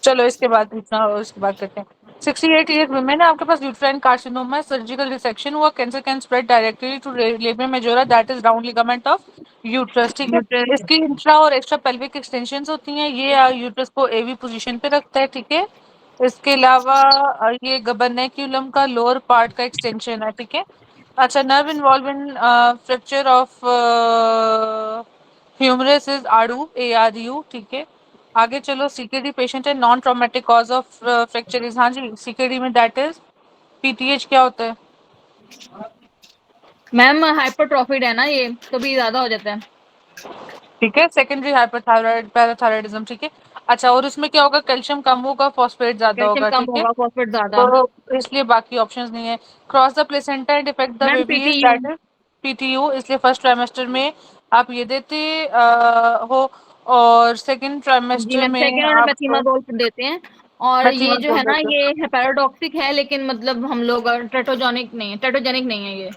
चलो इसके बाद पूछना, उसके बाद करते हैं। 68 ईयर वुमेन है आपके पास, यूट्राइन कार्सिनोमा, सर्जिकल रिसेक्शन हुआ, cancer can spread directly to labour majora, that is round ligament of uterus, ठीक है। न्यूट्रल। इसकी इंट्रा और एक्स्ट्रा पेल्विक एक्सटेंशन होती हैं, ये यूट्रस को एवी पोजीशन पे रखता है, ठीक है। इसके अलावा ये गबर्नेक्यूलम का लोअर पार्ट का एक्सटेंशन है, ठीक है। अच्छा, nerve involve in fracture of humerus is आड़ू, ARU, ठीक है। आगे चलो, सीकेडी पेशेंट है, non traumatic cause of fracture is, हाँ जी, सीकेडी में दैट इज PTH क्या होता है? मैम हाइपरट्रॉफिड है ना ये, तो भी ज्यादा हो जाता है। ठीक है, सेकेंडरी हाइपरथायराइड पैराथायराइडिज्म, ठीक है। अच्छा, और इसमें क्या होगा, कैल्शियम कम होगा, फॉस्फेट ज्यादा कैल्शियम होगा, कम ठीक है। होगा, फॉस्फेट ज्यादा। तो इसलिए बाकी ऑप्शंस नहीं है। Cross the placenta and effect the ma'am babies, PTU. That is PTU, इसलिए फर्स्ट ट्राइमेस्टर में आप ये देते हो, और सेकंड जी ट्राइमेस्टर मैम, में सेकेंड वाला आप मेथिमाजोल देते हैं। और ये जो मेथिओनिन है ना, देते हो। ये पैराडॉक्सिक है, लेकिन मतलब हम लोग टेटोजेनिक नहीं है ये।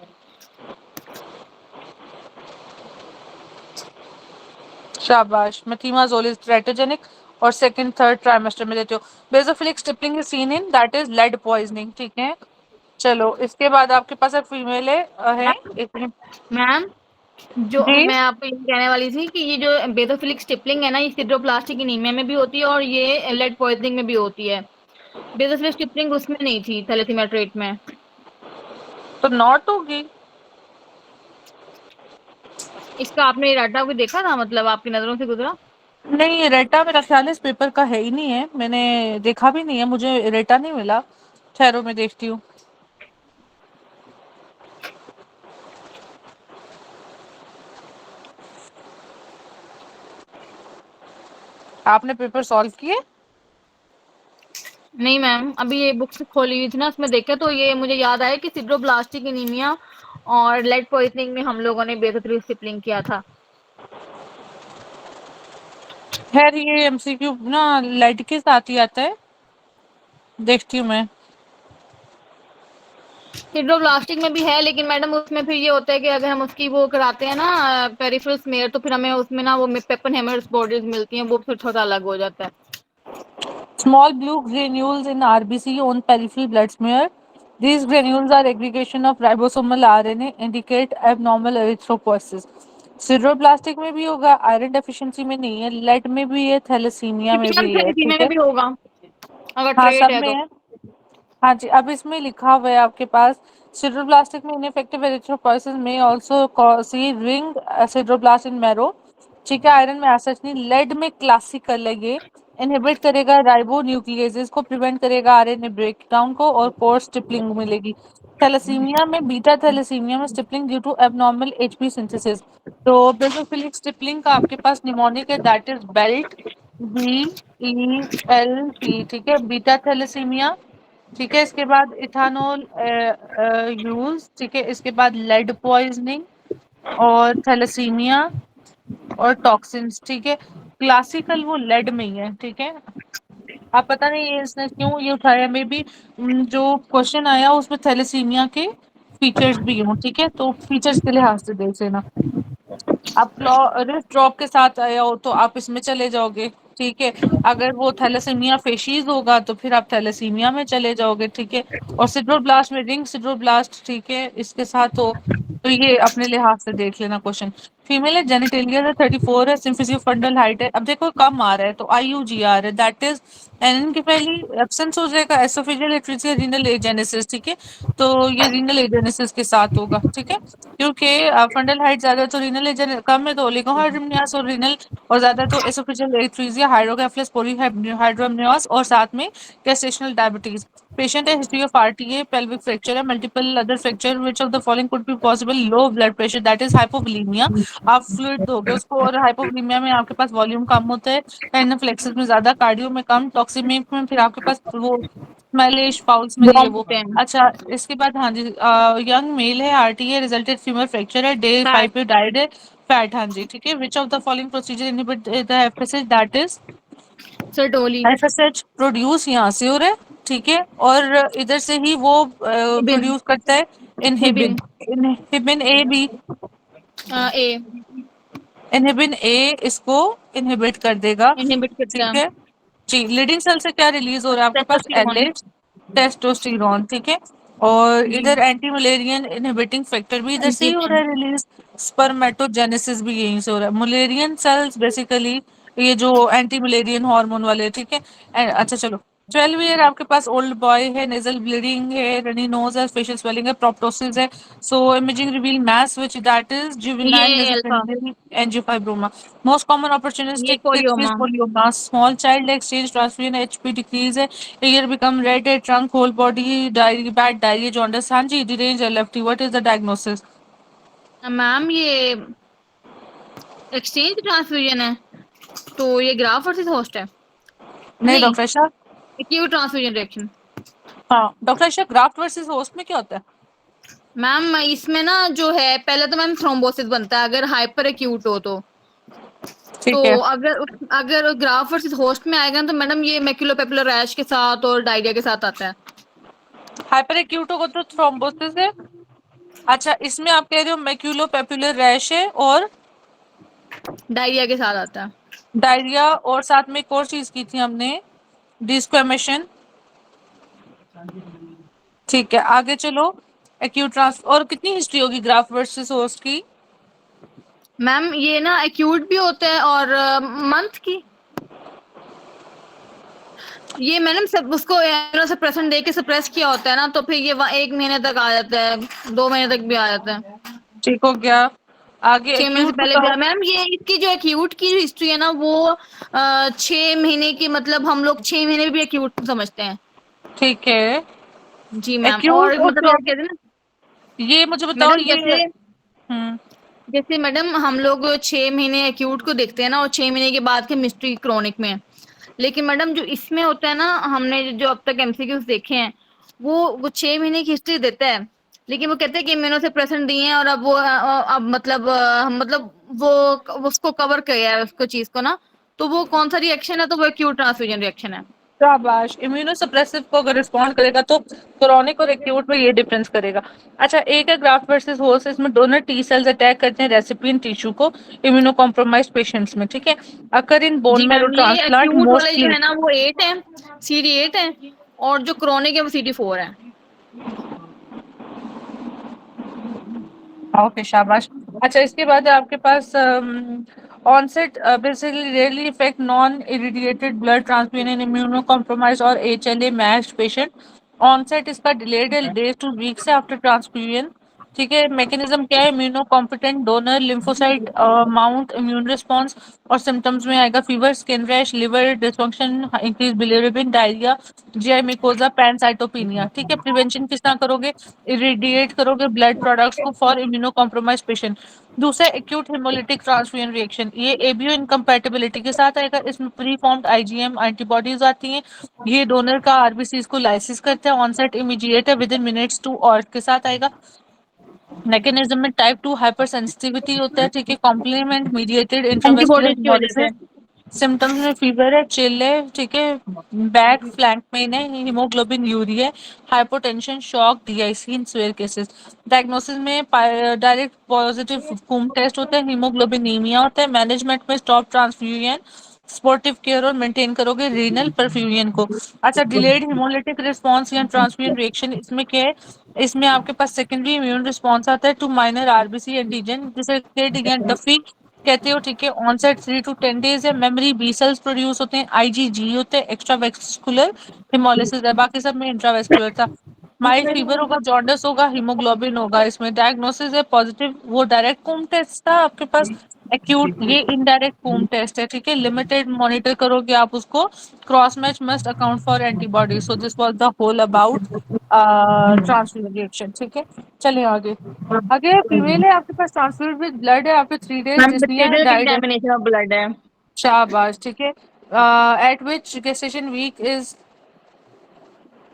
शाबाश, मेथिमाजोल इज ट्रेटोजेनिक, और सेकंड थर्ड ट्राइमेस्टर में देते हो। Basophilic stippling is seen in, that is lead poisoning, ठीक है। चलो इसके बाद आपके पास एक फीमेल है एक, मैम जो जी। मैं आपको ये कहने वाली थी कि ये जो बेसोफिलिक स्टिपलिंग है ना, ये सिड्रोप्लास्टिक एनीमिया में भी होती है, और ये लेड पॉइजनिंग में भी होती है। बेसोफिलिक स्टिपलिंग उसमें नहीं थी, थैलेसीमिया ट्रेट में। तो नॉट होगी। इसका आपने डाटा भी देखा था, मतलब आपकी नजरों से गुजरा? नहीं, रेटा मेरा ख्याल है इस पेपर का है ही नहीं है, मैंने देखा भी नहीं है, मुझे रेटा नहीं मिला। ठहरो मैं देखती हूँ। आपने पेपर सॉल्व किए? नहीं मैम, अभी ये बुक्स खोली हुई थी ना, उसमें देखा तो ये मुझे याद आया कि सिड्रोब्लास्टिक एनीमिया और लेड पॉइजनिंग में हम लोगों ने बेसोफिलिक स्टिपलिंग किया था। खैर ये MCQ ना लाइट के साथ ही आता है, देखती हूँ मैं। सिड्रोब्लास्टिक में भी है, लेकिन मैडम उसमें फिर ये होता है कि अगर हम उसकी वो कराते हैं ना पेरिफेरल स्मेयर, तो फिर हमें उसमें ना वो पेपनहेमर बॉडीज मिलती हैं, वो फिर थोड़ा अलग हो जाता है। Small blue granules in RBC on peripheral blood smear, These granules are aggregation of ribosomal RNA, indicate abnormal erythropoiesis. सिड्रोप्लास्टिक में भी होगा, आयरन डेफिशिएंसी में नहीं है, लेड में भी है, थैलेसीमिया में मैम भी है, थैलेसीमिया ठीक में है। भी होगा अगर हाँ, ट्रेट सब है में तो। है। हाँ जी, अब इसमें लिखा हुआ है आपके पास सिड्रोब्लास्टिक में इनफेक्टिव एरिथ्रोपॉइसिस में आल्सो सी रिंग सिड्रोब्लास्ट इन मैरो, ठीक है। आयरन में एज नहीं, लेड में क्लासिकल है ये, इनहिबिट करेगा राइबो न्यूक्लियेजेस को, प्रिवेंट करेगा आरएनए ब्रेकडाउन को और कोर स्टिपलिंग मिलेगी। थैलेसीमिया में बीटा थैलेसीमिया में stippling due to abnormal Hb synthesis. तो बेसोफिलिक स्टिपलिंग का आपके पास निमोनिक है, दैट इज बेल्ट, BELT, ठीक है। बीटा थैलेसीमिया, ठीक है। इसके बाद इथानॉल यूज, ठीक है। इसके बाद लेड पॉइजनिंग और थैलेसीमिया और टॉक्सिन्स, ठीक है। क्लासिकल वो लेड में ही है, ठीक है। आप पता नहीं ये इसने क्यों ये उठाया, मे बी जो क्वेश्चन आया उसमें थैलेसीमिया के फीचर्स भी हों, ठीक है। तो फीचर्स के लिहाज से देख लेना। आप रिस्ट ड्रॉप के साथ आया हो तो आप इसमें चले जाओगे, ठीक है। अगर वो थैलेसीमिया फेशीज होगा तो फिर आप थैलेसीमिया में चले जाओगे, ठीक है। और सिड्रोब्लास्ट में रिंग सिड्रोब्लास्ट, ठीक है, इसके साथ हो तो ये अपने लिहाज से देख लेना क्वेश्चन। फीमेल है, जेनिटेलिया है, 34 है, सिम्फिसियो फंडल हाइट है। अब देखो कम आ रहा है तो IUGR है, दैट इज एनएन की पहली एब्सेंस हो जाएगा, एसोफेजियल एट्रिसिया रीनल एजेनेसिस, ठीक है। तो ये रीनल एजेनेसिस के साथ होगा, ठीक है। क्योंकि फंडल हाइट ज्यादा तो रीनल एजन कम है तो ओलिगोहाइड्रोमनियास और रीनल, और ज्यादा तो एसोफेजियल एट्रिसिया, हाइड्रोकेफलस, पॉलीहाइड्रोमनियास और साथ में गेस्टेशनल डायबिटीज। पेशेंट है, history of RTA, pelvic fracture है, multiple other fracture, which of the following could be possible, low blood pressure that is hypovolemia, आप फ्लूइड दोगे उसको, और हाइपोवोलेमिया में आपके पास वॉल्यूम कम होता है, एनाफिलेक्सिस में ज्यादा, कार्डियो में कम, टॉक्सिमिक में फिर आपके पास वो स्मेलिश, फाउल स्मेल, ये वॉर्म वो। होते हैं। अच्छा, इसके बाद हाँ जी, यंग मेल है, आरटीए रिजल्टेड फीमर फ्रैक्चर है, डे 5 फैट। पे डाइड है, फैट, हाँ जी, ठीक है। Which of the following procedure inhibit the FSH, that is Sertoli. FSH produce यहाँ से हो रहा है, ठीक है। और इधर से ही वो हिबिन। प्रोड्यूस करता है हिबिन। Inhibin, inhibin A B, A. Inhibin A इसको इनहिबिट कर देगा, इनहिबिट करता ठीक है। है जी। लीडिंग सेल से क्या रिलीज हो रहा है आपके पास, टेस्टोस्टेरोन। एलएच, टेस्टोस्टेरोन, ठीक है। और जी। इधर एंटी मलेरियन इनहिबिटिंग फैक्टर भी इधर से ही हो रहा एंटीजन। है रिलीज, स्पर्मेटोजेनेसिस भी यहीं से हो रहा है। मलेरियन सेल्स बेसिकली ये जो एंटी मलेरियन हार्मोन वाले, ठीक है। अच्छा चलो, 12 ईयर आपके पास ओल्ड बॉय है, नेजल ब्लीडिंग है, रनी नोज है, फेशियल स्वेलिंग है, प्रोप्टोसिस है। So imaging reveal mass which that is juvenile ये alpha. Nasopharyngeal angiofibroma. Most common ये opportunistic fix is polyoma. polyoma. Small child exchange transfusion HP decrease है, ear become red है, trunk whole body diarrhea, bad diarrhea, jaundice, हाँ जी, deranged LFT. What is the diagnosis? Ma'am ये exchange transfusion है, तो ये graft versus host है। नहीं नहीं, doctor Shah. Acute transfusion reaction. हाँ doctor Shah, graft versus host में क्या होता है? मैम इसमें ना जो है, पहले तो मैम थ्रोम्बोसिस बनता है अगर हाइपर एक्यूट हो तो ठीक है। अगर अगर ग्राफ वर्सेस होस्ट में आएगा ना, तो मैडम ये मैक्यूलोपेपुलर रैश के साथ और डायरिया के साथ आता है। हाइपर एक्यूट होगा तो थ्रोम्बोसिस है। अच्छा, इसमें आप कह रहे हो मैक्यूलोपेपुलर रैश है और डायरिया के साथ आता है। डायरिया, और साथ में एक और चीज की थी हमने, डिस्क्वेमेशन, ठीक है। आगे चलो, एक्यूट ट्रांस, और कितनी हिस्ट्री होगी ग्राफ्ट वर्सेस होस्ट की? मैम ये ना एक्यूट भी होता है और मंथ की, ये मैडम सब उसको सप्रेशन दे के सप्रेस किया होता है ना, तो फिर ये 1 महीने तक आ जाता है, 2 महीने तक भी आ जाता है। ठीक हो गया। आगे 6 महीने से एक्यूट पहले भी बताओ। मैम, ये इसकी जो एक्यूट की हिस्ट्री है ना, वो 6 महीने की, मतलब हम लोग 6 महीने भी एक्यूट समझते हैं। ठीक है। जी मैम, एक्यूट और और मतलब ये क्रॉनिक, कहते हैं ना ये मुझे बताओ मैडम, ये। जैसे हम्म। जैसे मैडम हम लोग 6 महीने एक्यूट को देखते हैं ना, और 6 महीने के बाद की मिस्ट्री क्रॉनिक में। लेकिन मैडम जो इसमें होता है ना, हमने जो अब तक एमसीक्यूज देखे हैं, वो 6 महीने की हिस्ट्री देता है, लेकिन वो कहते हैं कि इम्यूनो से प्रेजेंट दिए हैं, और अब वो अब मतलब वो उसको कवर किया है उसको चीज को ना, तो वो कौन सा रिएक्शन है, तो वो एक्यूट ट्रांसफ्यूजन रिएक्शन है। शाबाश, इम्यूनो सप्रेसिव को अगर रिस्पॉन्ड करेगा तो क्रोनिक और एक्यूट में ये डिफरेंस करेगा। अच्छा, एक है ग्राफ्ट वर्सेस होस्ट, इसमें डोनर टी सेल्स अटैक करते हैं रेसिपिएंट टिश्यू को इम्यूनो कॉम्प्रोमाइज पेशेंट्स में, ठीक है। अकर इन बोन जी मैरो मैम, ये ट्रांसप्लांट एक्यूट वाले जो मोस्टली। है ना वो 8 है, CD8 है, और जो क्रॉनिक है वो CD4 है। ओके शाबाश। अच्छा इसके बाद आपके पास onset basically rarely effect non irradiated blood transfusion in immuno compromise और एचएलए मैच्ड पेशेंट। ऑनसेट इसका डिलेड है days to weeks after transfusion. ठीक है, मैकेनिज्म क्या है, immuno competent donor lymphocyte mount immune response. और सिम्टम्स में आएगा fever, skin rash, liver dysfunction, increase bilirubin, diarrhoea, GI mucosa, pancytopenia. ठीक है, प्रिवेंशन किस तरह करोगे, इरिडिएट करोगे ब्लड प्रोडक्ट्स को फॉर इम्यूनो कॉम्प्रोमाइज पेशेंट। दूसरा एक्यूट हेमोलिटिक ट्रांसफ्यूजन रिएक्शन, ये एबीओ इनकम्पैटिबिलिटी के साथ आएगा। इसमें प्री फॉर्म्ड आईजीएम एंटीबॉडीज आती हैं, ये डोनर का आरबीसी को लाइसिस करते हैं। ऑनसेट इमीडिएट है, with in minutes two hours के साथ आएगा। मैकेनिज्म में टाइप 2 हाइपर सेंसिटिविटी होता है। ठीक है, कॉम्प्लीमेंट मीडिएटेड इंट्रावेस्कुलर एंटीबॉडीज की वजह से। हेमोलिसिस। सिम्टम्स में फीवर है, चिल है, ठीक है, बैक फ्लैंक पेन है, हीमोग्लोबिन यूरी है, hypotension, shock, DIC in severe cases. Diagnosis में डायरेक्ट पॉजिटिव कूम टेस्ट होता है, हीमोग्लोबिनीमिया होता है। मैनेजमेंट में स्टॉप ट्रांसफ्यूजन, स्पोर्टिव केयर और मेंटेन करोगे रीनल परफ्यूजन को। अच्छा, डिलेड हिमोलिटिक रिस्पांस या ट्रांसफ्यूजन रिएक्शन, इसमें क्या है, इसमें आपके पास सेकेंडरी इम्यून रिस्पांस आता है टू माइनर आरबीसी एंटीजन, जिसे डफी कहते हो। ठीक है, ऑनसेट 3 to 10 days है। मेमोरी बी सेल्स प्रोड्यूस होते हैं, आईजीजी होते हैं, एक्स्ट्रा वेस्कुलर हिमोलिसिस है, बाकी सब में इंट्रावेस्कुलर था। माइल्ड फीवर होगा, जॉन्डिस होगा, हीमोग्लोबिन होगा। इसमें डायग्नोसिस है पॉजिटिव, वो डायरेक्ट कूम टेस्ट था आपके पास। एक्यूट, ये इनडायरेक्ट कूम टेस्ट है। ठीक है, लिमिटेड मॉनिटर करोगे आप उसको। Cross match must account for antibody. So this was the whole about transfusion reaction. ठीक है, चलिए आगे। आगे फीमेल है आपके पास, ट्रांसफ्यूज विद ब्लड है आफ्टर 3 days, मैम डिस्निया है, बटेरियल डाइड है। कंटेमिनेशन ऑफ ब्लड है। शाबाश। ठीक है, at which gestation week is,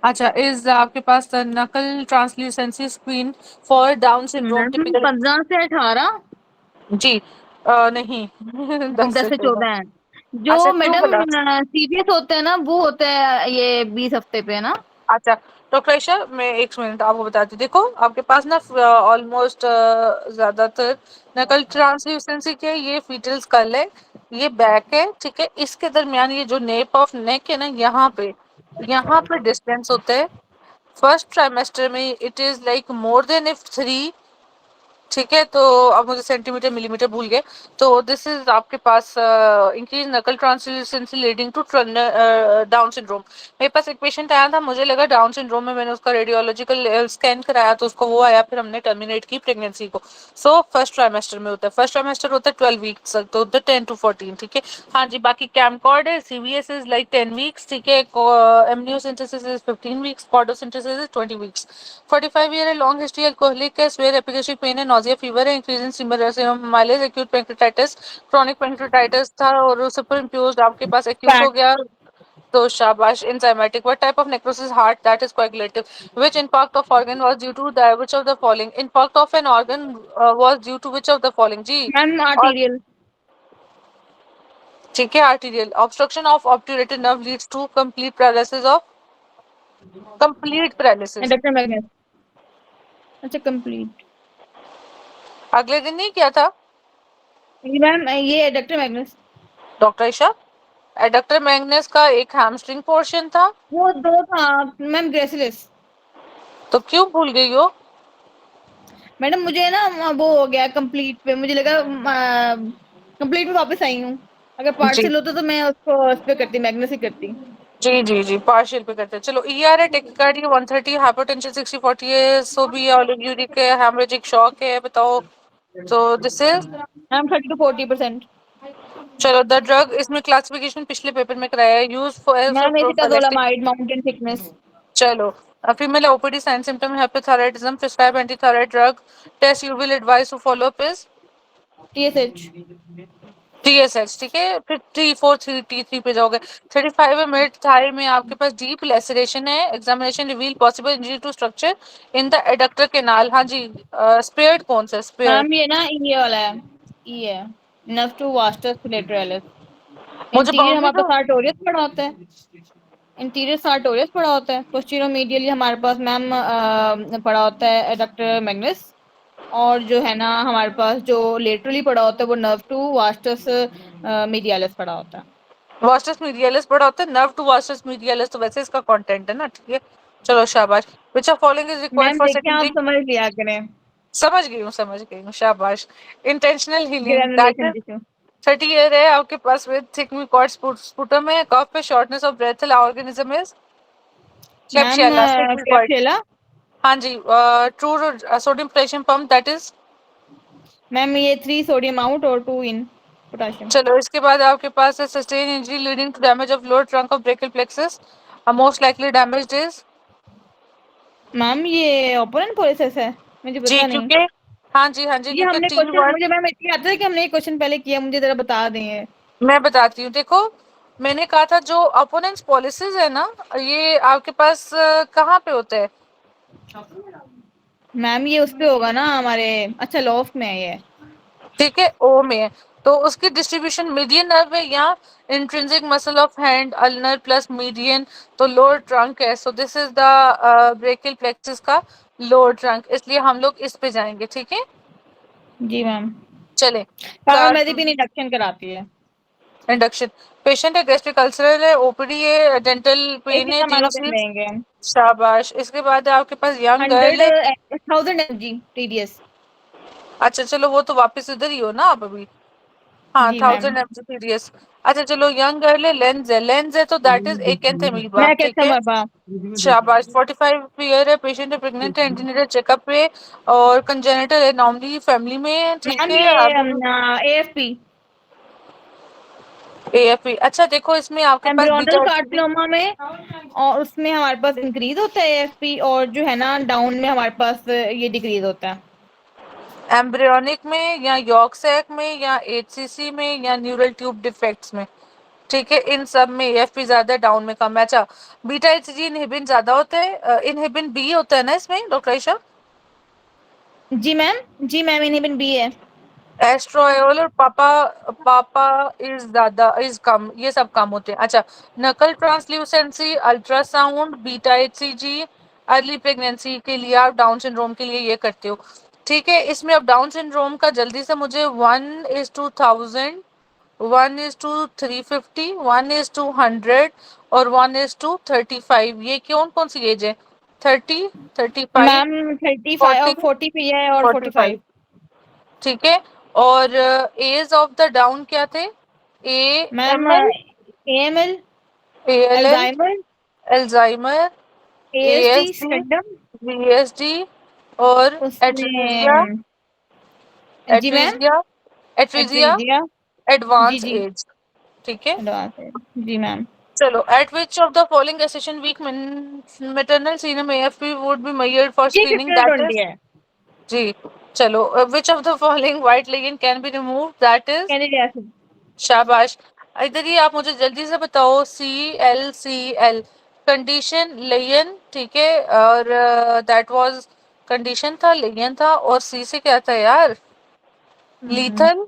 अच्छा इज आपके पास नकल translucency screen for Down syndrome ma'am typical. 15 से 18। जी नहीं 10 10 से से 14। 14 है। जो अच्छा टू मैडम प्लस। सीरियस होते हैं ना, वो होता है ये 20 हफ्ते पे है ना। अच्छा डॉक्टर आयशा, मैं एक मिनट आपको बताती हूँ। देखो आपके पास ना ऑलमोस्ट ज्यादातर नकल ट्रांसल्यूसेंसी के ये फीटल स्कल है, ये बैक है। ठीक है, इसके दरमियान ये जो नेप ऑफ नेक है ना, यहाँ पे डिस्टेंस होता है। फर्स्ट ट्राइमेस्टर में it is like more than if 3। ठीक है, तो अब मुझे सेंटीमीटर मिलीमीटर भूल गए। तो दिस इज आपके पास इंक्रीज नकल ट्रांसल्यूसेंसी लीडिंग टू डाउन सिंड्रोम। मेरे पास एक पेशेंट आया था, मुझे लगा डाउन सिंड्रोम में, मैंने उसका रेडियोलॉजिकल स्कैन कराया तो उसको वो आया, फिर हमने टर्मिनेट की प्रेगनेंसी को। सो फर्स्ट ट्राइमेस्टर में होता है, फर्स्ट ट्राइमेस्टर होता है 12 वीक्स तक, तो होता है 10 to 14। ठीक है, हाँ जी, बाकी कैमकॉर्ड है, सीवीएस इज लाइक 10 वीक्स। ठीक है, amniocentesis is 15 weeks, cordocentesis is 20 weeks. 45 year है, लॉन्ग हिस्ट्री अल्कोहलिक है, स्वेयर एपिगेसिक पेन है, नाusea फीवर है, increase in amylase, acute pancreatitis, chronic pancreatitis था और सुपर इम्प्यूज्ड आपके पास एक्यूट हो फैट। गया। तो शाबाश, enzymatic, what type of necrosis, heart, that is coagulative, which infarct of organ was due to the which of the following, infarct of an organ was due to which of the following जी। Ma'am और arterial. ठीक है, arterial obstruction of obturated nerve leads to complete paralysis। Doctor magnus. अच्छा complete. अगले दिन नहीं किया था जी मैम, ये doctor magnus. Doctor Isha, adductor magnus का एक हैमस्ट्रिंग पोर्शन था, वो दो था मैम, ग्रेसिलिस। तो क्यों भूल गई हो। मैडम मुझे ना वो हो गया कंप्लीट पे, मुझे लगा कंप्लीट में वापस आई हूँ। अगर जी पार्सल होता तो मैं उसको उस पे करती, मैग्नेस ही करती। जी जी जी, पार्शियल पे करते हैं। चलो ईआर है, टेकिकार्डिया 130, हाइपरटेंशन 60-40 है, सो भी ऑलिगुरिक है, हेमरेजिक शॉक है, बताओ। तो दिस इज, मैम 30 to 40%। चलो द ड्रग, इसमें क्लासिफिकेशन पिछले पेपर में कराया है, use for ma'am prophylactic. Acetazolamide, mountain sickness. चलो female OPD sign symptom hypothyroidism, prescribe anti thyroid drug, test you will advise to follow up is TSH. TSH। ठीक है, फिर T4 T3 पे जाओगे। 35 मिनट थाई में आपके पास डीप लेसरेशन है, examination reveal possible injury to structure in the adductor canal. हाँ जी, स्पेयर्ड कौन सा स्पेयर्ड, मैम ये ना ये वाला है, ई है, नर्व टू वास्टस लेटरलिस। मुझे इंटीरियर बाउंड्री हमारे तो। पास आर्टोरियस पड़ा होता है। इंटीरियर सार्टोरियस पड़ा होता है, पोस्टीरियर मीडियली हमारे पास मैम पड़ा होता है एडक्टर मैग्नस। और जो है ना हमारे पास जो लेटरली पड़ा होता है वो नर्व टू वास्टस मीडियालिस पड़ा होता है। वास्टस मीडियलिस बड़ा होता है, नर्व टू वास्टस मीडियलिस तो वैसे इसका कंटेंट है ना। ठीक है, चलो शाबाश। विच of following is required ma'am for देखिए आप सेकेंडरी, समझ लिया करें। समझ गई हूँ, शाबाश। Intentional healing that granulation is tissue. 30 year है आपके पास विद थिक म्यूकॉइड स्पुटम है, कफ पे shortness of breath, organism is ma'am klebsiella thick mucoid. Klebsiella. हाँ जी, true sodium potassium pump that is. Ma'am ये 3 सोडियम आउट और 2 इन potassium. चलो इसके बाद आपके पास है sustain injury leading to damage of lower trunk of brachial plexus, most likely damage is. Ma'am ये ओपोनेंट प्रोसेस है, मुझे जी पता नहीं। क्योंकि, हाँ जी ये क्योंकि हमने टी क्वेश्चन, वन। मुझे मैम इतनी आता है कि हमने ये क्वेश्चन पहले किया, मुझे जरा बता दें। मैं बताती हूँ, देखो मैंने कहा था जो अपोनेंट्स पॉलिसीज है ना, ये आपके पास कहाँ पे होता है। मैम ये उस पे होगा ना हमारे, अच्छा लॉफ्ट में है ये। ठीक है, ओ में है, तो उसकी डिस्ट्रीब्यूशन मीडियन नर्व है या intrinsic muscle of hand ulnar plus median, तो लोअर ट्रंक है, so this is the brachial plexus का लोअर ट्रंक, इसलिए हम लोग इस पे जाएंगे, ठीक है। जी मैम। चले पापा भी इंडक्शन कराती है। इंडक्शन। पेशेंट है गैस्ट्रिक अल्सर है, ओपीडी है, डेंटल पेन है, एसिटामिनोफेन टीओसी। देंगे। शाबाश। इसके बाद आपके पास यंग गर्ल 100 है। 1000 mg TDS। अच्छा चलो, वो तो वापस इधर ही हो ना आप अभी। हाँ, जी मैम। 1000 mg। अच्छा चलो, यंग गर्ल है, लेंस है तो दैट इज एकेंथेमीबा, मैं ठीक कैसा है। बाबा। शाबाश। 45 ईयर है, पेशेंट है, प्रेग्नेंट है, एंटीनेटल चेकअप पे, और कंजेनिटल है, नॉर्मली फैमिली में है, ठीक मैम है। ये अभी AFP एएफपी। अच्छा देखो, इसमें आपके पास एम्ब्रियोनल बीटा एचपी। कार्सिनोमा में, और उसमें हमारे पास इंक्रीज होता है AFP, और जो है ना डाउन में हमारे पास ये डिक्रीज होता है। एम्ब्रियोनिक में या यॉर्क सैक में या एचसीसी में या न्यूरल ट्यूब डिफेक्ट्स में, ठीक है, इन सब में एएफपी ज्यादा, डाउन में कम है। अच्छा, बीटा एचजी इनहिबिन ज्यादा होता है, इनहिबिन बी होता है ना इसमें डॉक्टर आयशा। जी मैम। जी मैम इनहिबिन बी है। एस्ट्रोएल और पापा, पापा इज ज्यादा, इज कम, ये सब कम होते हैं। अच्छा, nuchal translucency, ultrasound, beta HCG, early pregnancy के लिए आप डाउन सिंड्रोम के लिए ये करते हो, ठीक है। इसमें अब डाउन सिंड्रोम का जल्दी से मुझे 1:1000, 1:350, 1:100 और 1:35, ये कौन कौन सी एज है। 30, 35, मैम 35 और 40, 40 पे है और 45, 45। ठीक है। और एज ऑफ द डाउन क्या थे, A ma'am M L, AML, A L L, Alzheimer, Alzheimer, A ASD S D, spectrum. B S D, और एट्रीजिया, उसमें जी मैम एट्रीजिया, एट्रीजिया, एट्रीजिया। जी एडवांस जी एज, ठीक है। एडवांस है। जी मैम। चलो, at which of the following gestation week maternal serum AFP would be measured for ये screening, कितने that 20 is। है। जी। चलो, विच of the following white लेगिन can be remove, that is. Candid acid. शाबाश। इधर ही आप मुझे जल्दी से बताओ, ClCl कंडीशन लेयन, ठीक है, और दैट वाज कंडीशन था, लेयन था, और सी से क्या था यार, लीथल।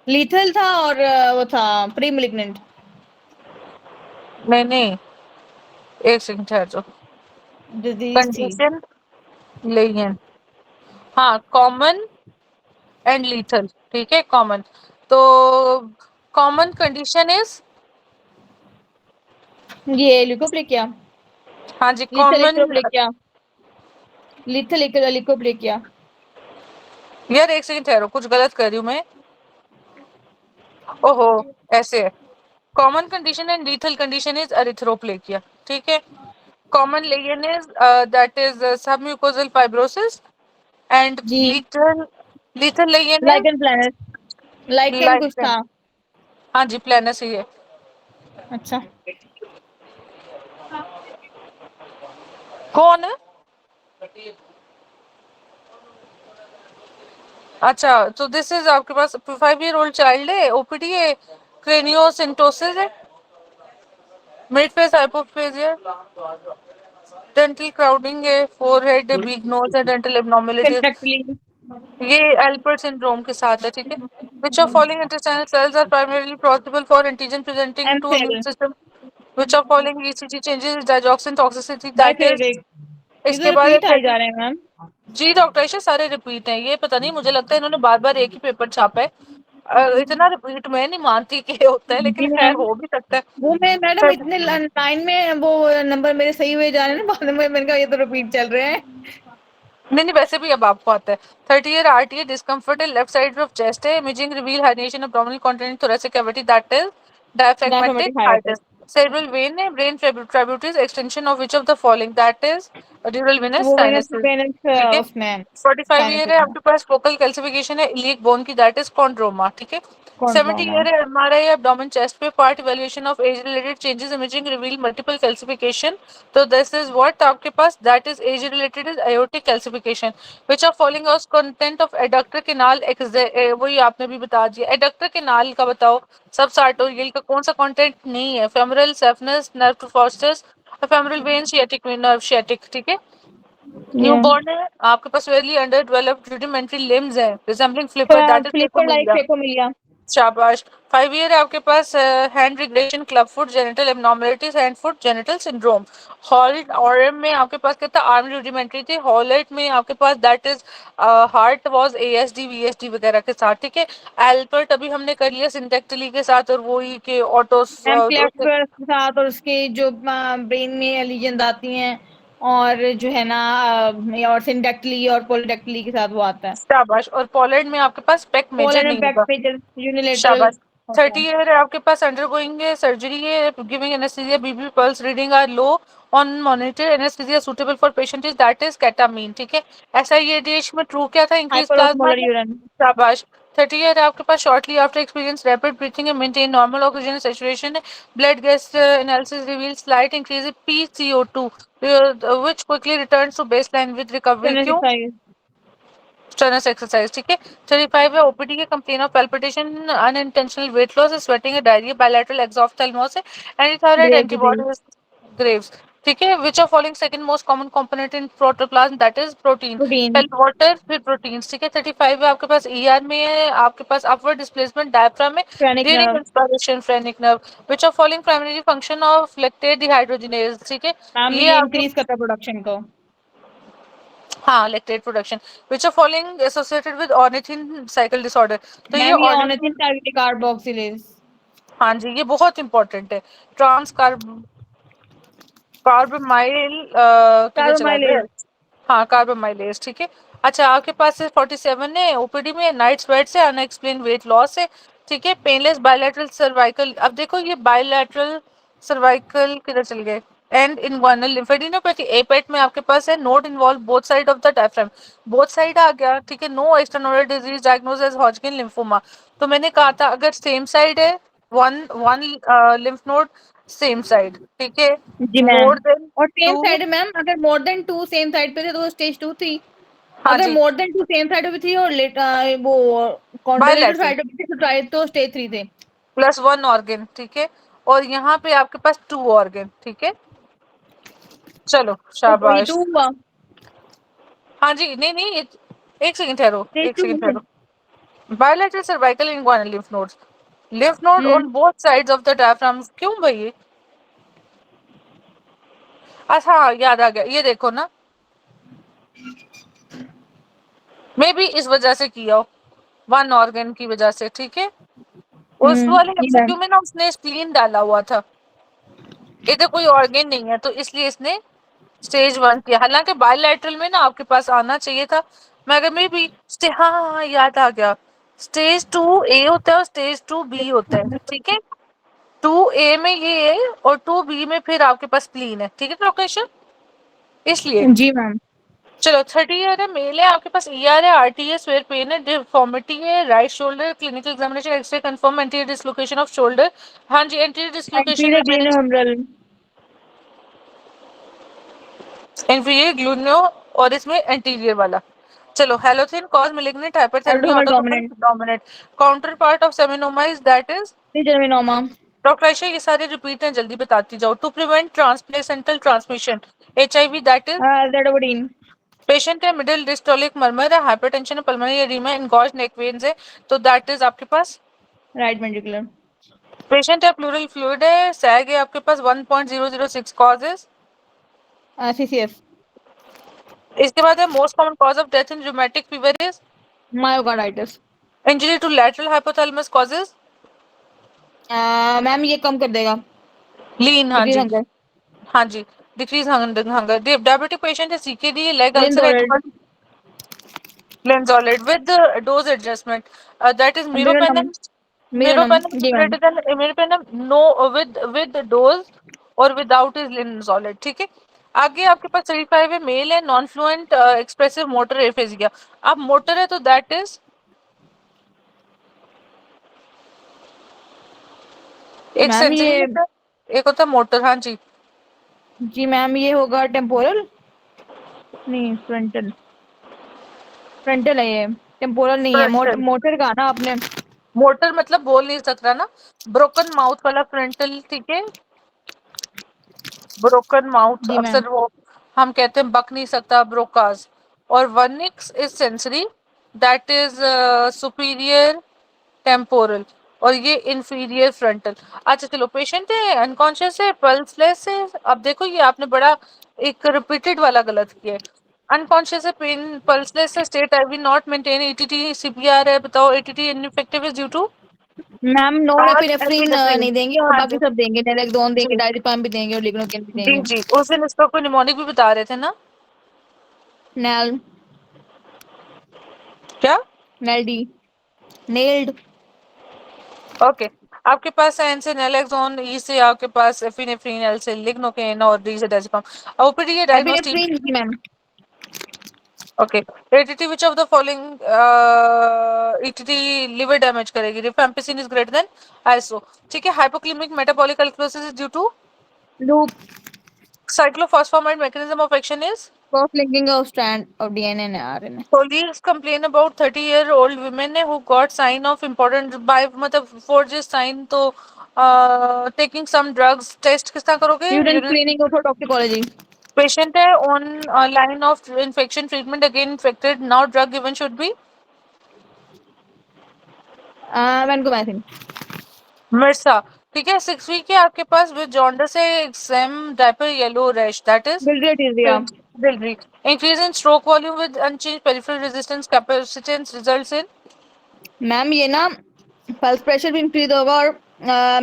लीथल था और वो था प्री malignant नहीं नहीं, एक सेकंड ठहर जाओ। डिजीज थी। कंडीशन लेयन, हाँ, कॉमन एंड लीथल, ठीक है, कॉमन। तो कॉमन कंडीशन इज, ये ल्यूकोप्लेकिया। हाँ जी lethal common. Erythroplakia. Lethal leukoplakia. यार एक सेकंड ठहरो, कुछ गलत कर रही हूँ मैं। ओहो, ऐसे है। Common condition and lethal condition is erythroplakia, ठीक है। Common lesion is that is submucosal fibrosis, and जी lethal, lethal lesion is lichen planus, lichen कुछ लाइक, था। हाँ जी प्लेनस ही है। अच्छा। कौन है। अच्छा, तो दिस इज आपके पास 5 year old चाइल्ड है, ओपीडी है, क्रेनियोसिंटोसिस है, mid face hypoplasia, dental crowding है, फोरहेड है, बिग नोज है, डेंटल एबनॉर्मेलिटीज, कंट्रैक्टली। ये एल्पर्ट सिंड्रोम के साथ है, ठीक है। Which of following intestinal cells are primarily possible for antigen presenting to M cell. Immune system, which of following ECG changes digoxin toxicity, that is. बाइफेरेटिक। ये तो इसके बाद रिपीट आए है, जा रहे हैं मैम। जी डॉक्टर ऐशा, सारे रिपीट हैं, ये पता नहीं, मुझे लगता है इन्होंने बार बार एक ही पेपर छापा है। इतना रिपीट मैं नहीं मानती कि ये होता है, लेकिन जी खैर मैम। हो भी सकता है। वो मैं मैडम फिर इतने लाइन में वो नंबर मेरे सही हुए जा रहे हैं ना, बाद में मैंने कहा ये तो रिपीट चल रहे हैं। नहीं वैसे भी अब आपको आता है। 30 year RTA discomfort in left side of chest है, imaging reveal herniation abdominal content thoracic cavity that is diaphragmatic diaphragmatic height. hiatus. Cerebral vein है, brain tributaries extension of which of the following, that is dural venous वो venous sinuses, venous ठीक है। उसमें 45 year sinuses है में आपके पास focal calcification है इलियक बोन की, दैट इज कॉन्ड्रोमा, ठीक है। 70 कॉन्ड्रोमा। ईयर है एमआरआई एब्डोमेन चेस्ट पे part evaluation of age related changes imaging reveal multiple calcification, तो दिस इज व्हाट आपके पास, that is age related is aortic calcification. Which of following was content of adductor canal वही आपने भी बता दिया, adductor canal का बताओ, सब सार्टोरियल का कौन सा कंटेंट नहीं है, फेमोरल सेफनस नर्व फॉस्टस, femoral vein sciatic nerve sciatic, ठीक है। या न्यूबॉर्न है आपके पास barely under developed rudimentary limbs है resembling flipper, that is flipper like phocomelia, phocomelia. शाबाश। 5 ईयर है आपके पास hand regression club foot genital abnormalities hand foot genital syndrome. Holt Oram में आपके पास कहता आर्म रूडिमेंट्री थी, हॉलेट में आपके पास that is heart was ASD VSD वगैरह के साथ, ठीक है। एल्बर्ट अभी हमने कर लिया सिंटेक्टली के साथ और वही के ऑटोस मैम क्लेफ्ट के साथ और उसके जो ब्रेन में लीजन आती हैं और जो है ना और सिंडेक्टली और पोलिडेक्टली के साथ वो आता है। शाबाश। और पोलैंड में आपके पास पेक मेजर पोलन नहीं एंड बैक होगा, पेजर यूनिलेटरल शाबाश। होता 30 है। ईयर है आपके पास अंडरगोइंग सर्जरी है giving anaesthesia BP pulse reading are low on monitor anaesthesia suitable for patient is that is ketamine, ठीक है। ऐसा ये देश में ट्रू क्या था, इंक्रीज प्लाज्मा हाइपरऑस्मोलर है, यूरिन। शाबाश। 30 ईयर है आपके पास shortly after experience rapid breathing है मेंटेन नॉर्मल ऑक्सीजन सैचुरेशन है, blood gas analysis reveal slight increase PCO2 which quickly returns to baseline with recovery, क्यों, एक्सरसाइज। स्टर्नस एक्सरसाइज, ठीक है। 35 है ओपीडी के complain of palpitation unintentional weight loss sweating diarrhoea bilateral exophthalmosis antithyroid grave disease. Antibodies Graves, ठीक है। Which of following second most common component in protoplasm, that is protein, protein. पहले water फिर proteins, ठीक है। 35 है आपके पास ईआर में है आपके पास अपवर्ड डिस्प्लेसमेंट डायफ्राम में phrenic during nerve. Inspiration phrenic nerve, which of following primary function of lactate dehydrogenase, ठीक है। मैम ये ये आपके इंक्रीज करता है प्रोडक्शन को। हाँ lactate production, which are following associated with ornithine cycle disorder, तो ये मैम ये ऑर्निथिन ऑर्निथिन, टारगेटेड कार्बोक्सिलेज। हाँ जी ये बहुत इंपॉर्टेंट है। ट्रांस कार्बमाइल के लिए चला गया है। कार्बोमाइलेज। हाँ कार्बोमाइलेज, ठीक है। अच्छा आपके पास 47 है ओपीडी में नाइट स्वेट से अनएक्सप्लेन वेट लॉस है, ठीक है। पेनलेस बायलैटरल सर्वाइकल, अब देखो ये बायलैटरल सर्वाइकल किधर चल गए, एंड इनग्वानल लिम्फेडिनोपैथी एपेट में आपके पास है not involve both side of the diaphragm, both side आ गया, ठीक है। No external disease diagnose as Hodgkin lymphoma, तो मैंने कहा था अगर सेम साइड है one one lymph node same side, ठीक है, जी मैम। मोर देन और सेम टू, साइड मैम अगर more than two same side पे थे तो स्टेज टू थी। हाँ अगर जी more than two same side पे थी और वो रिलेटेड बायलैटरल साइड पे थी तो ट्राई तो स्टेज थ्री थे। प्लस वन ऑर्गन, ठीक है। और यहाँ पे आपके पास टू ऑर्गन, ठीक है। चलो तो 22 शाबाश। हुआ। हाँ जी नहीं नहीं एक सेकंड ठहरो स्टेज एक टू सेकंड में। ठहरो। Bilateral cervical inguinal lymph node hmm. On both sides of the diaphragm, क्यों भाई, अच्छा हाँ, याद आ गया, ये देखो ना, मे भी इस वजह से किया हो, वन ऑर्गन की वजह से, ठीक है। उस वाले ये मैम। एमसीक्यू में ना उसने स्प्लीन डाला हुआ था, इधर कोई ऑर्गन नहीं है तो इसलिए इसने स्टेज वन किया, हालांकि बायलैटरल में ना आपके पास आना चाहिए था, मगर मे भी हाँ हाँ हाँ, याद आ गया, स्टेज 2A होता है और स्टेज 2B होता है, ठीक है। 2A में ये है और 2B में फिर आपके पास स्प्लीन है, ठीक है लोकेशन, इसलिए। जी मैम। चलो 30 ईयर है मेल है आपके पास ईआर है आरटीए स्वेयर पेन है डिफॉर्मिटी है right shoulder clinical examination x-ray confirm anterior dislocation of shoulder, हाँ जी एंटीरियर डिसलोकेशन एंटीरियर है मैंने, ग्लेनोहर्मरल। इंफीरियर ग्लूनो और इसमें एंटीरियर वाला। चलो halothane cause malignant hyperthermia abdominal autosomal dominant. Dominant, counter part of seminoma is that is dysgerminoma. Doctor Ayesha ये सारे रिपीट हैं जल्दी बताती जाओ, to prevent transplacental transmission HIV that is zidovudine. Patient है मिडिल डिस्टोलिक मर्मर है हाइपरटेंशन है pulmonary oedema engorged neck veins है, तो दैट इज आपके पास राइट वेंट्रिकुलर। पेशेंट है प्लूरल फ्लूइड है सैग है आपके पास 1.006 कॉजेज, सीसीएफ। इसके बाद है most common cause of death in rheumatic fever is myocarditis. Injury to lateral hypothalamus causes ma'am ये कम कर देगा। लीन, हाँ डिक्रीज जी हंगर। हाँ जी डिक्रीज हंगर, डायबिटिक पेशेंट है CKD leg length ulcer order. है Linezolid with the dose adjustment. That is Meronem, meropenem. Meronem Meropenem is जी ma'am. greater than meropenem. No, with the dose और without is linezolid. ठीक है। आगे आपके पास 35 है, male है, non fluent expressive motor aphasia. आप मोटर है तो दैट इज एक मैम सेंसरी ये, होता है, एक होता है मोटर। हाँ जी। जी मैम ये होगा टेम्पोरल, नहीं फ्रंटल, फ्रंटल है ये, टेम्पोरल नहीं है। फ्रंटल। मोटर का ना आपने। मोटर मतलब बोल नहीं सकता ना। ब्रोकन माउथ वाला फ्रंटल। ठीक है। ब्रोकन माउथ जी मैम। अक्सर वो हम कहते हैं बक नहीं सकता, ब्रोकाज। और Wernicke's is sensory, that is superior temporal, और ये इंफीरियर फ्रंटल। अच्छा चलो, पेशेंट है अनकॉन्शियस है, पल्सलेस है। अब देखो ये आपने बड़ा एक रिपीटेड वाला गलत किया है। अनकॉन्शियस है, पेन पल्सलेस है, state I will not maintain ATT CPR है। बताओ ATT ineffective is due to ma'am not norepinephrine epinephrine. नहीं देंगे, और हाँ बाकी जी। सब देंगे, नैलेक्सोन देंगे, जी डायज़ेपाम भी देंगे और लिग्नोकेन भी जी देंगे। जी, उस दिन इसका कोई निमोनिक भी बता रहे थे ना। नैल, क्या? NALD, nailed. ओके। आपके पास है एन से नैलेक्सोन, ई से आपके पास एफिनेफ्रिन, एल से लिग्नोकेन और डी से डायज़ेपाम। ओपीडी या डायग्नोस्टिक। एपिनेफ्रिन जी ma'am. Okay. ATT which of the following ATT liver damage करेगी? Rifampicin is greater than iso. ठीक है। Hypokalemic metabolic alkalosis is due to loop, cyclophosphamide mechanism of action is cross linking of strand of DNA and RNA. colleagues complain about 30-year-old women who got sign of important by मतलब for this sign तो taking some drugs test किस तरह करोगे? Urine urine. Screening of toxicology. Patient है on line of infection treatment again infected, now drug given should be वैनकोमैसिन। मिर्सा। ठीक है। 6 week है आपके पास विद जॉन्डिस है, eczema, diaper, yellow rash, that is बिल्डिया। biliary. Increase in stroke volume with unchanged peripheral resistance capacitance results in ma'am ये ना pulse pressure भी इंक्रीज होगा और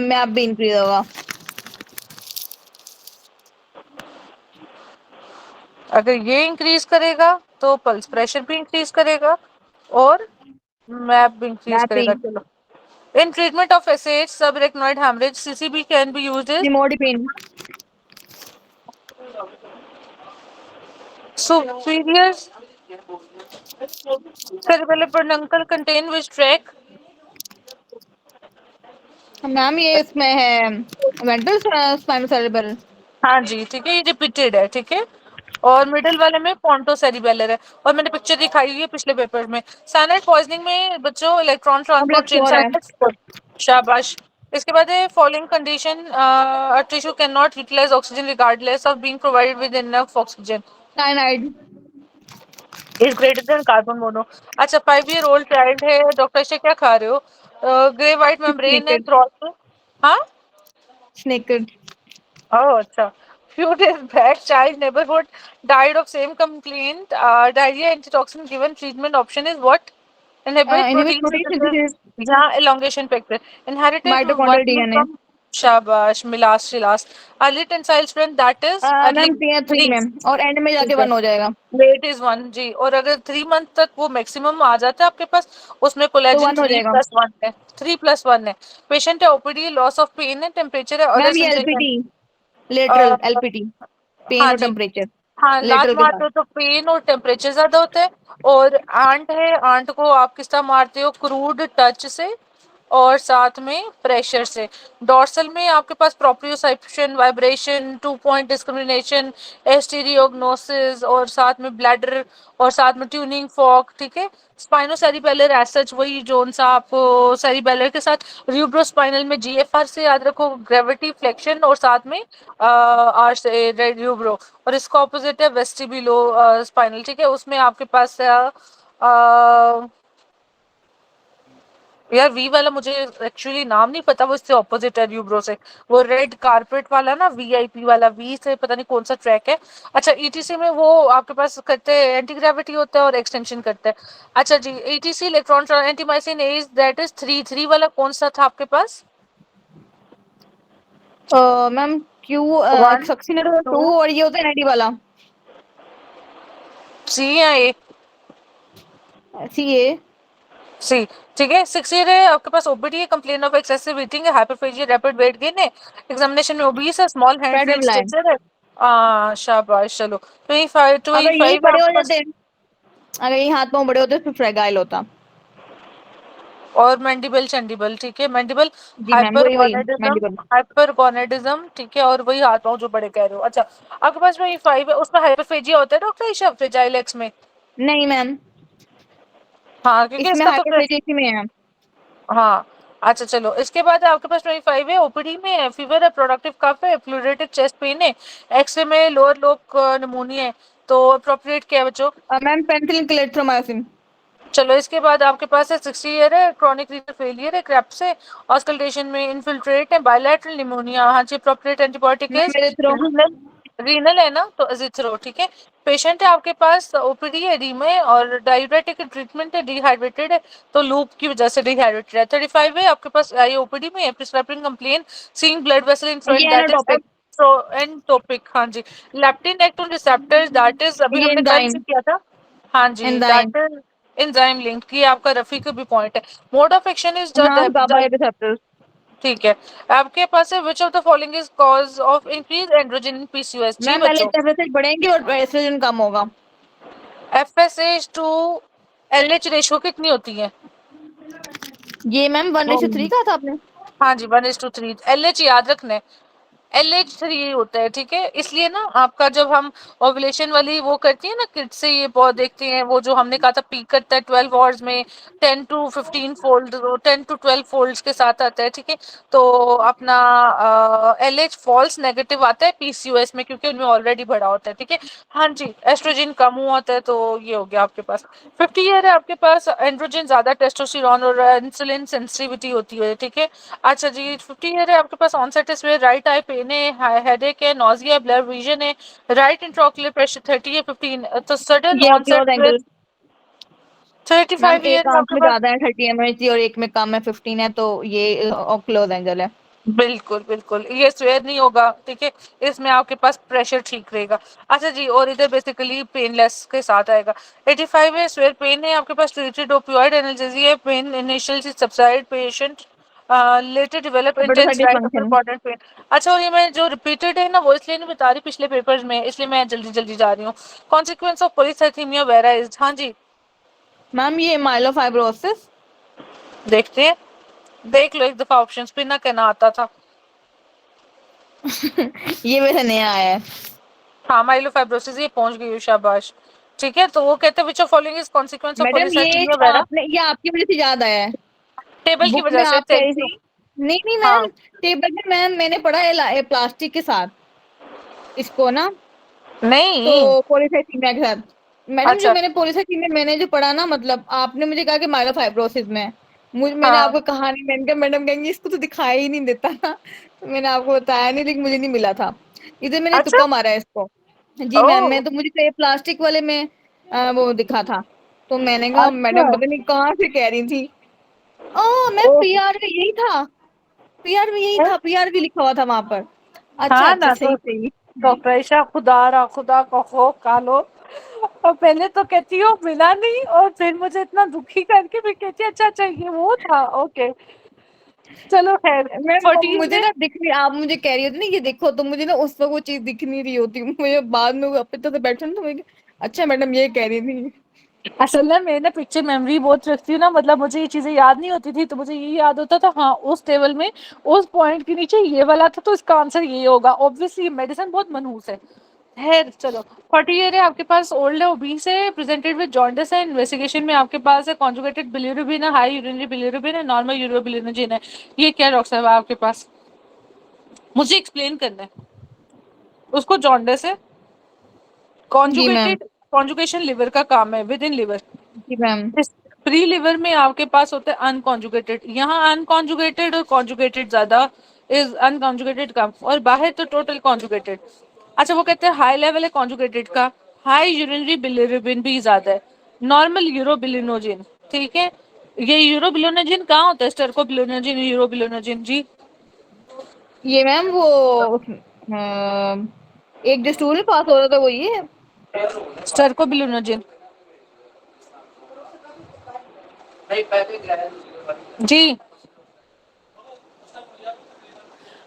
मैप भी इंक्रीज होगा। अगर ये इंक्रीज करेगा तो पल्स प्रेशर भी इंक्रीज करेगा और मैप भी इंक्रीज करेगा। मैपिंग, चलो। In treatment of SH subarachnoid haemorrhage CCB can be used is nimodipine. Superior cerebellar peduncle contain which tract? Ma'am ये इसमें है वेंट्रल स्पाइनोसेरेब्रल। हाँ जी। ठीक है। ये रिपीटेड है। ठीक है। और मिडिल वाले में पोंटोसेरिबेलर है, और मैंने पिक्चर दिखाई हुई है पिछले पेपर में। साइनाइड पॉइजनिंग में बच्चों इलेक्ट्रॉन ट्रांसपोर्ट कॉम्प्लेक्स चेन 4 है। साइनाइड। शाबाश। इसके बाद है following condition tissue can not utilize oxygen regardless of being provided with enough oxygen cyanide. Is greater than carbon mono. अच्छा, 5 ईयर ओल्ड चाइल्ड है, डॉक्टर से क्या खा रहे हो? ग्रे व्हाइट मेम्ब्रेन है, स्नेकेड, थ्रॉटल। हाँ। स्नेकेड। Oh, अच्छा। Few days back, child neighborhood died of same complaint. Diarrhea antitoxin given treatment option is what? Inhibit inhibit protein protein synthesis. Synthesis, जहाँ elongation factor. Inherited mitochondrial one DNA. from शाबाश मिलास शिलास। Early tensile strength that is early ma'am 3 3। में और and में जाके ठीक है। 1 हो जाएगा, लेट इज 1 जी। और अगर 3 मंथ तक वो मैक्सिमम आ जाता है आपके पास, उसमें तो कोलेजन 1 हो थ्री जाएगा। प्लस वन है। 3+1 है। पेशेंट है ओपीडी, लॉस ऑफ पेन है, टेम्परेचर है, अदर मैम ये sensation. LPT, lateral LPT, pain हाँ और जी। टेम्परेचर हाँ, लात लेटरल के मारते साथ। हो तो पेन और टेम्परेचर ज्यादा होता है। और आंट है, आंट को आप किस तरह मारते हो? क्रूड टच से और साथ में प्रेशर से। डॉर्सल में आपके पास प्रोप्रियोसेप्शन, वाइब्रेशन, 2 पॉइंट डिस्क्रिमिनेशन, एस्टीरियोग्नोसिस और साथ में ब्लैडर और साथ में ट्यूनिंग फॉक। ठीक है। स्पाइनोसेरिबेलर एज सच वही जोन सा आपको सेरिबेलर के साथ। र्यूब्रोस्पाइनल में जीएफआर से याद रखो, ग्रेविटी फ्लेक्शन और साथ में आर से र्यूब्रो। और इसका ऑपोजिट है वेस्टिब्यूलो स्पाइनल। ठीक है। उसमें आपके पास यार वी वाला मुझे एक्चुअली नाम नहीं पता, वो इससे ऑपोजिट है र्यूब्रो से। वो रेड कारपेट वाला ना, वीआईपी वाला, वी से पता नहीं कौन सा ट्रैक है। अच्छा, ईटीसी में वो आपके पास करते हैं एंटी ग्रेविटी होता है और एक्सटेंशन करते हैं। अच्छा जी, ETC electron antimycin as that is 3 वाला कौन सा था आपके पास? मैम क्यू, 1 सक्सिनेटर 2 2 और ये होता है 90 वाला। सी या ए? CA। सी, ठीक है। 6 ईयर है आपके पास, ओबीडी है, कंप्लेन ऑफ एक्सेसिव ईटिंग है, हाइपरफेजिया, रैपिड वेट गेन है, एग्जामिनेशन में ओबीस है, small hand feet fragile line. Structure है। शाबाश, चलो 25, अगर यही 25 बड़े हो आपके पास। जाते, अगर यही हाथ पांव बड़े होते तो फ्रेगाइल होता। और मैंडिबल चंडिबल, ठीक है, मैंडिबल जी मैम, वही वही हाइपरगोनेडिज्म, मैंडिबल। हाइपरगोनेडिज्म, ठीक है, और वही हाथ पांव जो बड़े कह रहे हो। अच्छा, आपके पास में 5 है, उसमें हाइपरफेजिया होता है डॉक्टर ईशा, फ्रेजाइल एक्स में? नहीं मैम, हाँ, क्योंकि इसमें इसका तो हाइपरफेजिया में है। हाँ। अच्छा चलो, इसके बाद आपके पास 25 है, ओपीडी में है, फीवर है, प्रोडक्टिव कफ है, फ्लूरेटिक चेस्ट पेन है, एक्सरे में लोअर लोब निमोनिया है, तो अप्रोप्रिएट क्या है बच्चों? Ma'am penicillin clarithromycin. चलो, इसके बाद आपके पास है 60 ईयर है, क्रॉनिक रीनल फेलियर है, क्रेप्स है, ऑस्कल्टेशन में इन्फिल्ट्रेट है, बायलैटरल निमोनिया, हाँ जी, अप्रोप्रिएट एंटीबायोटिक मैम इज मेरे थ्रो। रीनल, रीनल है ना, तो अजिथ्रो, ठीक है। पेशेंट है आपके पास, ओपीडी है, एडीमा है, और डायबिटिक ट्रीटमेंट है, डिहाइड्रेटेड है, तो लूप की वजह से डिहाइड्रेटेड है। 35 है आपके पास, आई ओपीडी में है, prescribing complain, seeing blood vessel ये influence, that is entoptic. Entoptic, हाँ जी। Leptin actin receptors, that is अभी ये हमने कल से एंजाइम। किया था। हाँ जी, enzyme. That is enzyme link, ये आपका रफी का भी पॉइंट है। मोड ऑफ एक्शन इज हाँ गाबा रिसेप्टर्स। ठीक है। आपके पास है, which of the following is cause of increase androgen in PCOS? जी मैम पहले बच्चों, एफएसएच बढ़ेंगे और एस्ट्रोजन कम होगा। एफएसएच टू एलएच रेशियो कितनी होती है? ये मैम 1:3 कहा था आपने। हाँ जी, 1:3। एलएच याद रखना है, LH3 होता है, ठीक है। इसलिए ना आपका जब हम ओवुलेशन वाली वो करती है ना किट से, ये बहुत देखते हैं, वो जो हमने कहा था पीक करता है 12 आवर्स में, 10 to 15 फोल्ड, 10 to 12 फोल्ड्स के साथ आता है, ठीक है। तो अपना LH फॉल्स नेगेटिव आता है पीसीओएस में, क्योंकि उनमें ऑलरेडी बढ़ा होता है, ठीक है। हाँ जी, एस्ट्रोजन कम हुआ होता है, तो ये हो गया आपके पास। 50 ईयर है आपके पास, एंड्रोजन ज्यादा, टेस्टोस्टेरोन और इंसुलिन सेंसिटिविटी होती है, ठीक है। अच्छा जी, 50 ईयर है आपके पास, onset is right eye pain है, हेडेक है, नोजिया, ब्लर विजन है, राइट इंट्राओक्युलर प्रेशर 30 है, 15, तो सडन ये onset close with angle. Ma'am 35 एक ईयर आंख आपके में पास। ज्यादा है 30 mHg और एक में कम है 15 है, तो ये क्लोज एंगल है। बिल्कुल बिल्कुल, ये स्वेयर नहीं होगा, ठीक है, इसमें आपके पास प्रेशर ठीक रहेगा। अच्छा जी, और इधर बेसिकली पेनलेस के साथ आएगा। 85 है, स्वेयर पेन है आपके पास, ट्रीटेड ओपियोइड एनाल्जेसिया है, pain initial subside, patient later develop intense हेपेटोसाइटिस right upper function. Quadrant pain. अच्छा, और ये मैं जो रिपीटेड है ना, वो इसलिए नहीं बता रही पिछले पेपर्स में, इसलिए मैं जल्दी जल्दी जा रही हूँ। Consequence of polycythaemia vera is, हाँ जी, मैम ये माइलोफाइब्रोसिस। देखते हैं, देख लो एक दफा ऑप्शंस पे, ना कहना आता था। ये वैसे नया आया है। हाँ, माइलोफाइब्रोसिस, ये पहुंच गई हूँ, शाबाश। ठीक है, तो वो कहते हैं विच of following is consequence of madam ये पॉलीसाइथेमिया वेरा? आपने, ये आपकी वजह से याद आया है। टेबल की बुक वजह में से, आप कह थैंक रही यू। थी। नहीं नहीं हाँ, मैम, टेबल में मैम मैंने पढ़ा है प्लास्टिक के साथ इसको ना, नहीं, तो पॉलीसाइथीमिया के साथ। मैडम जो अच्छा, मैंने पॉलीसाइथीमिया मैंने जो पढ़ा ना, मतलब आपने मुझे कहा कि माइलोफाइब्रोसिस में, मुझे मैंने हाँ, आपको कहा नहीं, मैंने कहा मैडम कहेंगी इसको तो दिखाई ही नहीं देता ना, तो मैंने आपको बताया नहीं, लेकिन मुझे नहीं मिला था, इधर मैंने अच्छा, तुक्का मारा है इसको। जी मैम, ओ, मैं तो मुझे तो ये प्लास्टिक वाले में वो दिखा था, तो मैंने कहा अच्छा, मैडम पता नहीं कहाँ से कह रही थी। ओ मैम ओ, पीआर में यही था, पीआर में यही था, पीआर भी लिखा हुआ था वहां पर। अच्छा हाँ अच्छा, ना, तो सही सही। डॉक्टर ईशा, खुदा रहा, खुदा को खो कालो, और पहले तो कहती हो मिला नहीं, और फिर मुझे इतना दुखी करके भी कहती है अच्छा अच्छा ये वो था, ओके, चलो खैर। मैम वो 14 मुझे में, ना दिख नहीं, आप मुझे कह रही होती ना ये देखो, तो मुझे ना उस वक्त वो चीज दिख नहीं रही होती, मुझे बाद में वो अपने तो बैठे ना, तो मुझे अच्छा मैडम ये कह रही थी। असल में मैं ना पिक्चर मेमोरी बहुत रखती हूँ ना, मतलब मुझे ये चीजें याद नहीं होती थी, तो मुझे ये याद होता था, हाँ उस टेबल में उस पॉइंट के नीचे ये वाला था, तो इसका आंसर ये होगा, ऑब्वियसली मेडिसिन बहुत मनहूस है। खैर चलो, 40 ईयर है आपके पास, ओल्ड है, ओबीस है, प्रेजेंटेड विद जॉन्डिस है, इन्वेस्टिगेशन में आपके पास है कॉन्जुगेटेड बिलिरुबिन है, हाई यूरिनरी बिलिरुबिन है, नॉर्मल यूरोबिलिनोजिन है। ये क्या डॉक्टर साहब आपके पास, मुझे एक्सप्लेन करना है। उसको जॉन्डिस है, जी मैम। कॉन्जुगेटेड, कॉन्जुगेशन लिवर का काम है, विद इन लिवर। जी मैम। प्री लिवर में आपके पास होता है अनकॉन्जुगेटेड, यहाँ अनकॉन्जुगेटेड और कॉन्जुगेटेड ज्यादा, इज अनकॉन्जुगेटेड कम, और बाहर तो टोटल कॉन्जुगेटेड। अच्छा, वो कहते हैं हाई लेवल है कॉन्जुगेटेड का, हाई यूरिनरी बिलिरुबिन भी ज्यादा है, नॉर्मल यूरोबिलिनोजिन, ठीक है। ये यूरोबिलिनोजिन कहाँ होता है, स्टर्कोबिलिनोजिन, यूरोबिलिनोजिन जी? ये मैम वो एक जो स्टूल में पास हो रहा था वो ये है। स्टर्कोबिलिनोजिन, जी,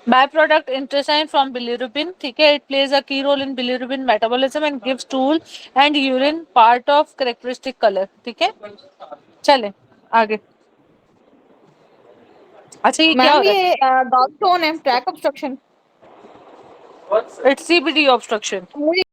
बाय प्रोडक्ट इंट्रोसाइन फ्रॉम बिलिरुबिन, ठीक है, it plays a key role in bilirubin metabolism and gives stool and urine part of characteristic colour, ठीक है। चले आगे। अच्छा ये क्या हो मैम रहा ये गॉल स्टोन है, ट्रैक ऑब्स्ट्रक्शन। है? It's CBD obstruction.